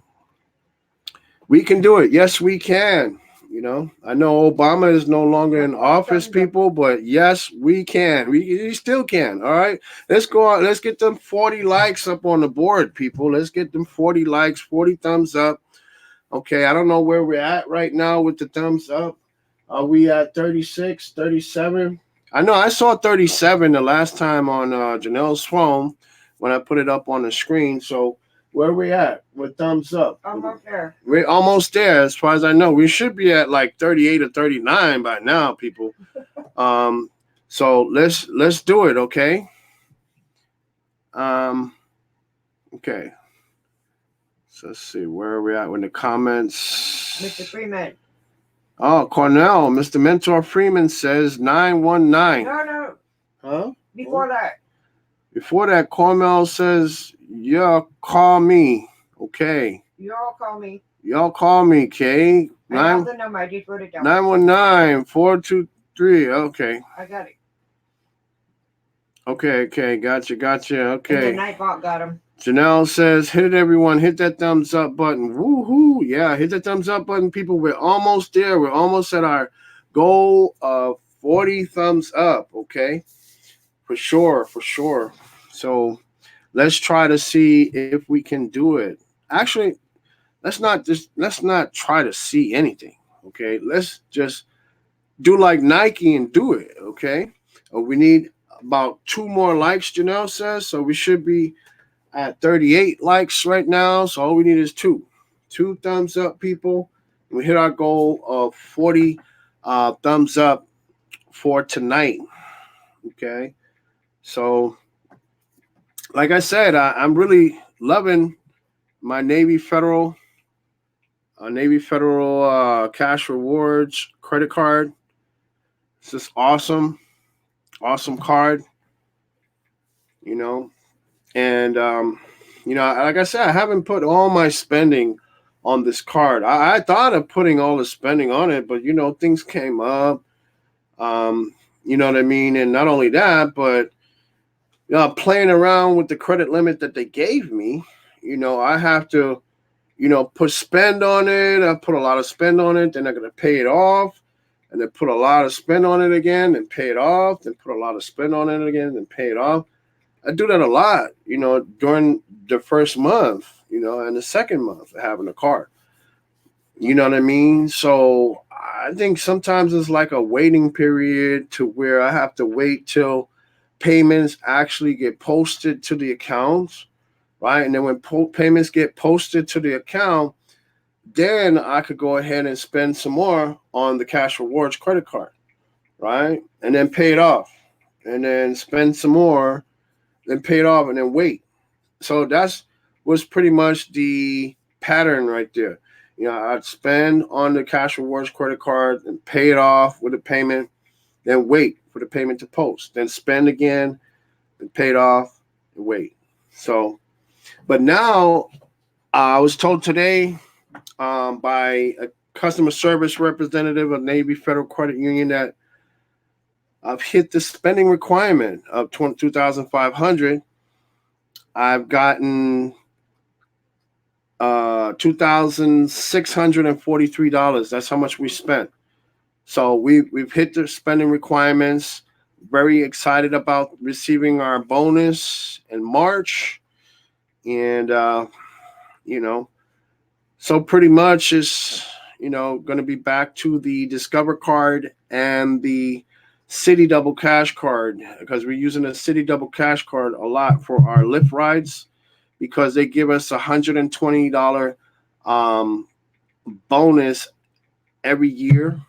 S1: we can do it. Yes, we can. You know, I know Obama is no longer in office, people, but yes, we can. We still can. All right, let's go out. Let's get them 40 likes up on the board, people. Let's get them 40 likes, 40 thumbs up. Okay, I don't know where we're at right now with the thumbs up. Are we at 36, 37? I know I saw 37 the last time on Janelle's phone when I put it up on the screen. So where are we at with thumbs up?
S2: Almost there.
S1: We're almost there as far as I know. We should be at like 38 or 39 by now, people. So let's do it, okay? Okay. So let's see, where are we at in the comments?
S2: Mr. Freeman.
S1: Oh, Cornell, Mr. Mentor Freeman says 919.
S2: No.
S1: Huh?
S2: Before that.
S1: Before that, Cornell says, yeah, call me. Okay.
S2: You all call me.
S1: Y'all call me, okay?
S2: I have the number. I just wrote it down.
S1: 919-423. Okay.
S2: I got it.
S1: Okay. Gotcha. Okay.
S2: And the Nightbot got him.
S1: Janelle says, hit it, everyone. Hit that thumbs up button. Woohoo. Yeah, hit that thumbs up button, people. We're almost there. We're almost at our goal of 40 thumbs up, okay? For sure. So let's try to see if we can do it. Actually, let's not try to see anything, okay? Let's just do like Nike and do it, okay? We need about 2 more likes, Janelle says. So we should be at 38 likes right now. So all we need is 2 thumbs up, people. We hit our goal of 40 thumbs up for tonight, okay? So like I said, I'm really loving my Navy Federal cash rewards credit card. It's just awesome card, you know. And like I said, I haven't put all my spending on this card. I thought of putting all the spending on it, but things came up. You know what I mean? And not only that, but playing around with the credit limit that they gave me, I have to, put spend on it. I put a lot of spend on it, then I'm gonna pay it off, and then put a lot of spend on it again, and pay it off, then put a lot of spend on it again, and pay it off. I do that a lot, during the first month, and the second month of having a card. You know what I mean? So I think sometimes it's like a waiting period to where I have to wait till payments actually get posted to the accounts, right? And then when payments get posted to the account, then I could go ahead and spend some more on the Cash Rewards credit card, right? And then pay it off, and then spend some more, then pay it off, and then wait. So was pretty much the pattern right there. I'd spend on the Cash Rewards credit card and pay it off with a payment, then wait for the payment to post, then spend again, and pay it off and wait. So But now I was told today by a customer service representative of Navy Federal Credit Union that I've hit the spending requirement of 2,500. I've gotten $2,643. That's how much we spent. So we've hit the spending requirements. Very excited about receiving our bonus in March, and so pretty much is going to be back to the Discover card and the City Double Cash card, because we're using the City Double Cash card a lot for our Lyft rides, because they give us $120 bonus every year,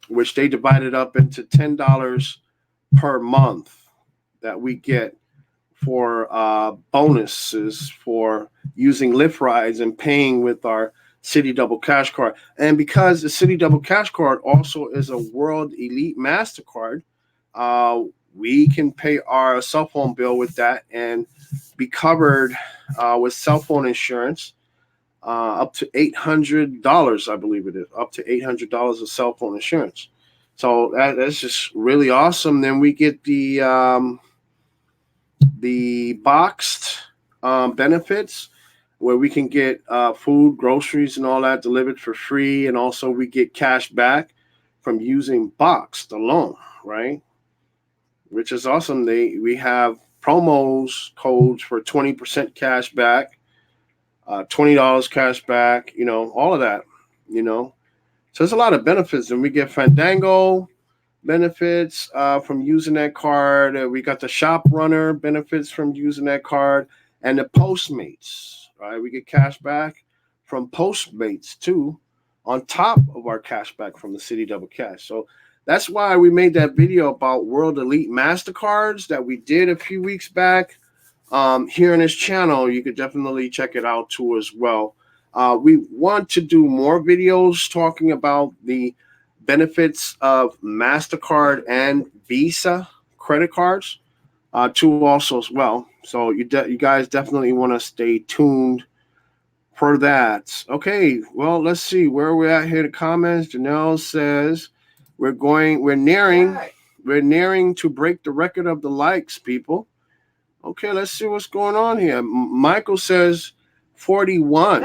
S1: which they divided up into $10 per month that we get for bonuses for using Lyft rides and paying with our City Double Cash card. And because the City Double Cash card also is a World Elite MasterCard, we can pay our cell phone bill with that and be covered with cell phone insurance up to $800, I believe it is, up to $800 of cell phone insurance. So that's just really awesome. Then we get the boxed benefits, where we can get food, groceries, and all that delivered for free. And also we get cash back from using boxed alone, right? Which is awesome. We have promos codes for 20% cash back, $20 cash back, all of that, So there's a lot of benefits. And we get Fandango benefits from using that card. We got the Shop Runner benefits from using that card, and the Postmates. Right, we get cash back from Postmates too, on top of our cash back from the City Double Cash. So that's why we made that video about World Elite MasterCards that we did a few weeks back here on this channel. You could definitely check it out too as well. We want to do more videos talking about the benefits of MasterCard and Visa credit cards too also as well. So you guys definitely want to stay tuned for that. Okay, well, let's see where we're at here. The comments. Janelle says we're nearing to break the record of the likes, people. Okay, let's see what's going on here. Michael says 41.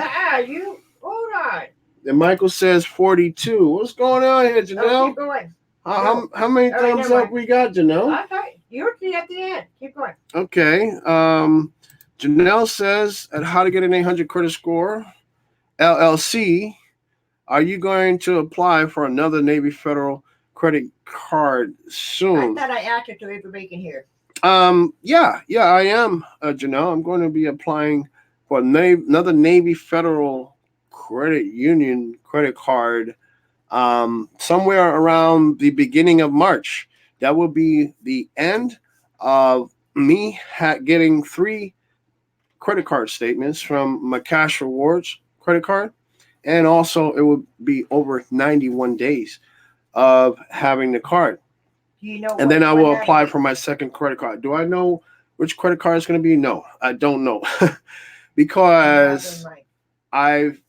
S2: You hold on.
S1: And Michael says 42. What's going on here, Janelle?
S2: Keep going.
S1: How many thumbs up we got, Janelle?
S2: Okay. You're at the end. Keep going.
S1: Okay. Janelle says, at How to Get an 800 Credit Score, LLC, are you going to apply for another Navy Federal credit card soon?
S2: I thought I asked it to everybody can hear.
S1: Yeah, I am, Janelle. I'm going to be applying for another Navy Federal Credit Union credit card somewhere around the beginning of March. That will be the end of me getting 3 credit card statements from my Cash Rewards credit card. And also it will be over 91 days of having the card.
S2: Do you know?
S1: And then I will apply for my second credit card. Do I know which credit card is going to be? No, I don't know. Because I've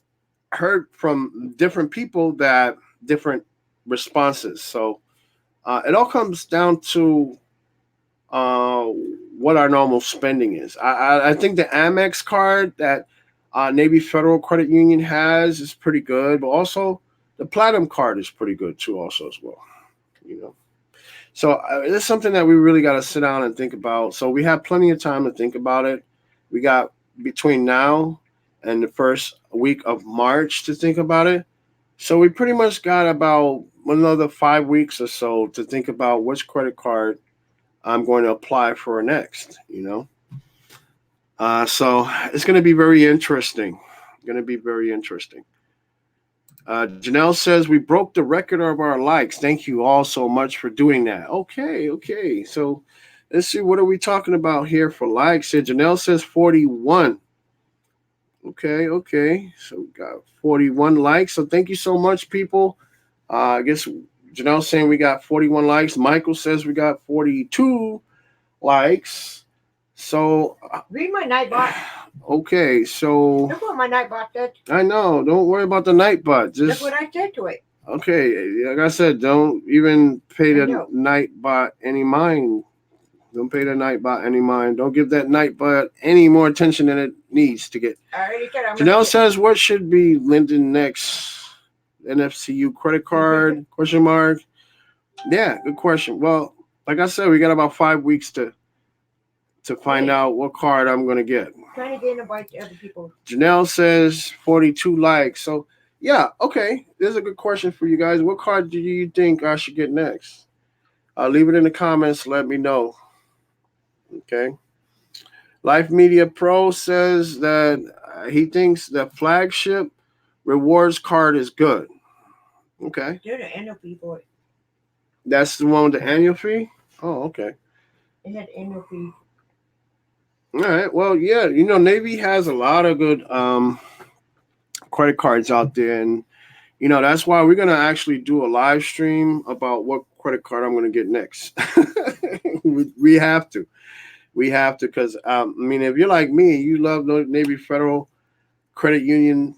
S1: heard from different people that different responses. So it all comes down to what our normal spending is. I think the Amex card that Navy Federal Credit Union has is pretty good, but also the Platinum card is pretty good too, also as well. So it's something that we really got to sit down and think about. So we have plenty of time to think about it. We got between now and the first week of March to think about it. So we pretty much got about another 5 weeks or so to think about which credit card I'm going to apply for next, So it's going to be very interesting. Janelle says we broke the record of our likes. Thank you all so much for doing that. Okay. So let's see, what are we talking about here for likes? Here, Janelle says 41. Okay. So we got 41 likes. So thank you so much, people. I guess Janelle's saying we got 41 likes. Michael says we got 42 likes. So,
S2: Read my Nightbot.
S1: okay, so
S2: Look what my Nightbot said.
S1: I know. Don't worry about the Nightbot.
S2: Look
S1: Just
S2: what I said to it.
S1: okay. Like I said, don't even pay
S2: I
S1: the
S2: know.
S1: Nightbot any mind. Don't pay the Nightbot any mind. Don't give that Nightbot any more attention than it needs to get.
S2: I already said I'm
S1: Janelle
S2: gonna
S1: says, "What should be Lyndon next? NFCU credit card? Question mark." Yeah, good question. Well, like I said, we got about 5 weeks to find out what card I'm gonna get.
S2: trying to get invite to other people.
S1: Janelle says 42 likes. So yeah, okay. There's a good question for you guys. What card do you think I should get next? Leave it in the comments. Let me know. Okay. Life Media Pro says that he thinks the flagship rewards card is good. Okay.
S2: They're the annual fee for it.
S1: That's the one with the annual fee? Oh, okay.
S2: It had annual fee.
S1: All right. Well, yeah, Navy has a lot of good credit cards out there, and that's why we're gonna actually do a live stream about what credit card I'm gonna get next. we have to. We have to, because I mean, if you're like me, you love Navy Federal Credit Union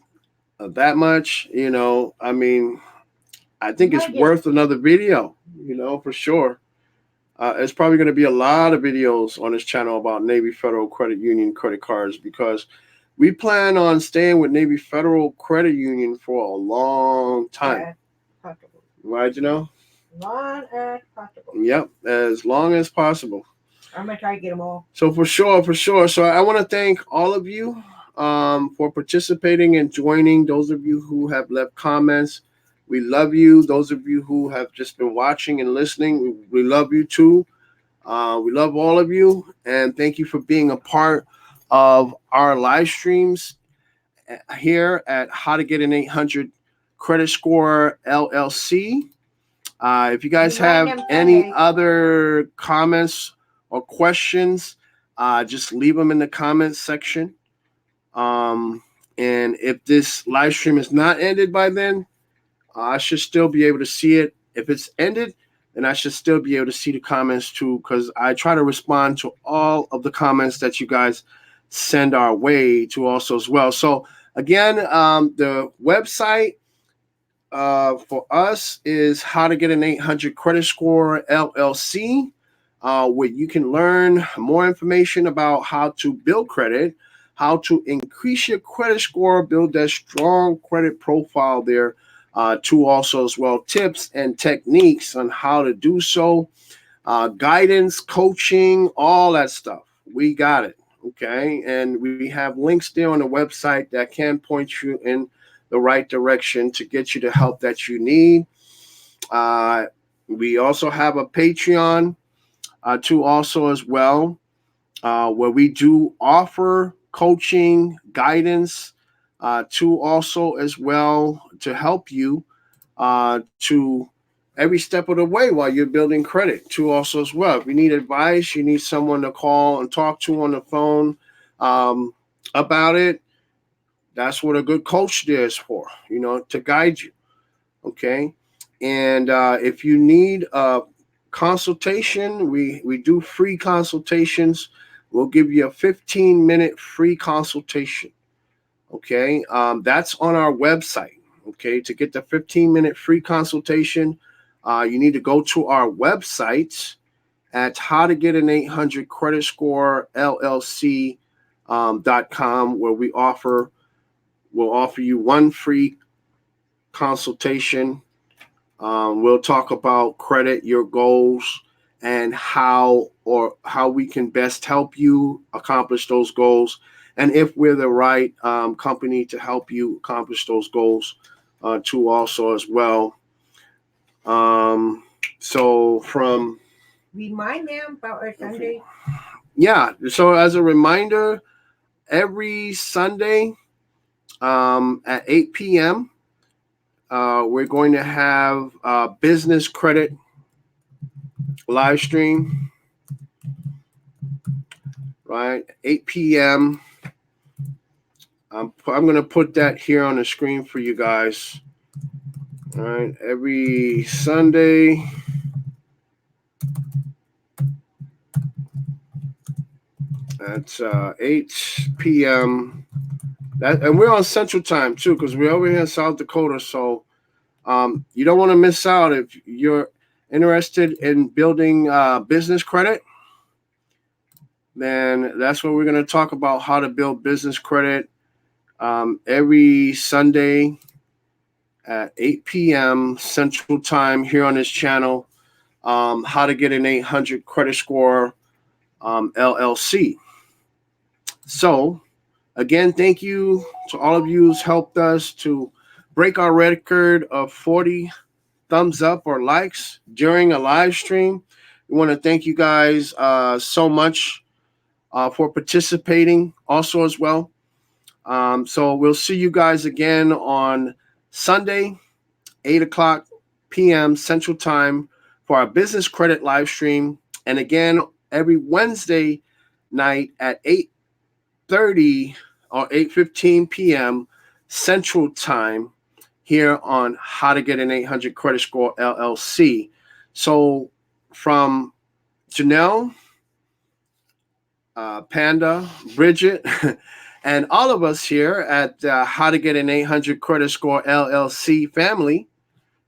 S1: that much, I mean, I think it's worth another video, for sure. It's probably going to be a lot of videos on this channel about Navy Federal Credit Union credit cards, because we plan on staying with Navy Federal Credit Union for a long time. Right,
S2: Long as possible.
S1: Yep, as long as possible.
S2: I'm going to try to get them all.
S1: So for sure. So I want to thank all of you for participating and joining. Those of you who have left comments, we love you. Those of you who have just been watching and listening, we love you too. We love all of you, and thank you for being a part of our live streams here at How to Get an 800 Credit Score LLC. If you guys have any other comments or questions, just leave them in the comments section. And if this live stream is not ended by then, I should still be able to see it. If it's ended, then I should still be able to see the comments too, because I try to respond to all of the comments that you guys send our way to also as well. So again, the website for us is How to Get an 800 Credit Score LLC, where you can learn more information about how to build credit, how to increase your credit score, build that strong credit profile there, to also as well tips and techniques on how to do so, guidance, coaching, all that stuff. We got it. Okay. And we have links there on the website that can point you in the right direction to get you the help that you need. We also have a Patreon too also as well, where we do offer coaching, guidance to also as well to help you to every step of the way while you're building credit to also as well. If you need advice, you need someone to call and talk to on the phone about it, that's what a good coach there is for, to guide you. Okay. And if you need a consultation, we do free consultations. We'll give you a 15-minute free consultation. Okay. That's on our website. Okay. To get the 15-minute free consultation, you need to go to our website at How to Get an 800 Credit Score LLC.com, where we'll offer you one free consultation. We'll talk about credit, your goals, and how we can best help you accomplish those goals, and if we're the right company to help you accomplish those goals too also as well. So from
S2: remind them about our Sunday.
S1: Yeah. So as a reminder, every Sunday at 8 p.m., we're going to have a business credit live stream, right? 8 p.m. I'm going to put that here on the screen for you guys. All right. Every Sunday, at 8 p.m. And we're on Central Time too, because we're over here in South Dakota. So you don't want to miss out if you're interested in building business credit. Then that's what we're going to talk about, how to build business credit every Sunday at 8 p.m. Central Time here on this channel. How to get an 800 credit score, LLC. So, again, thank you to all of you who's helped us to break our record of 40 thumbs up or likes during a live stream. We want to thank you guys so much for participating also as well. So we'll see you guys again on Sunday, 8 o'clock p.m. Central Time for our business credit live stream. And again, every Wednesday night at 8:30 or 8:15 p.m. Central Time here on How to Get an 800 Credit Score LLC. So from Janelle, Panda, Bridget, and all of us here at How to Get an 800 Credit Score LLC family,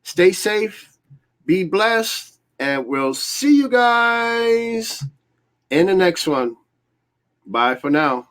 S1: stay safe, be blessed, and we'll see you guys in the next one. Bye for now.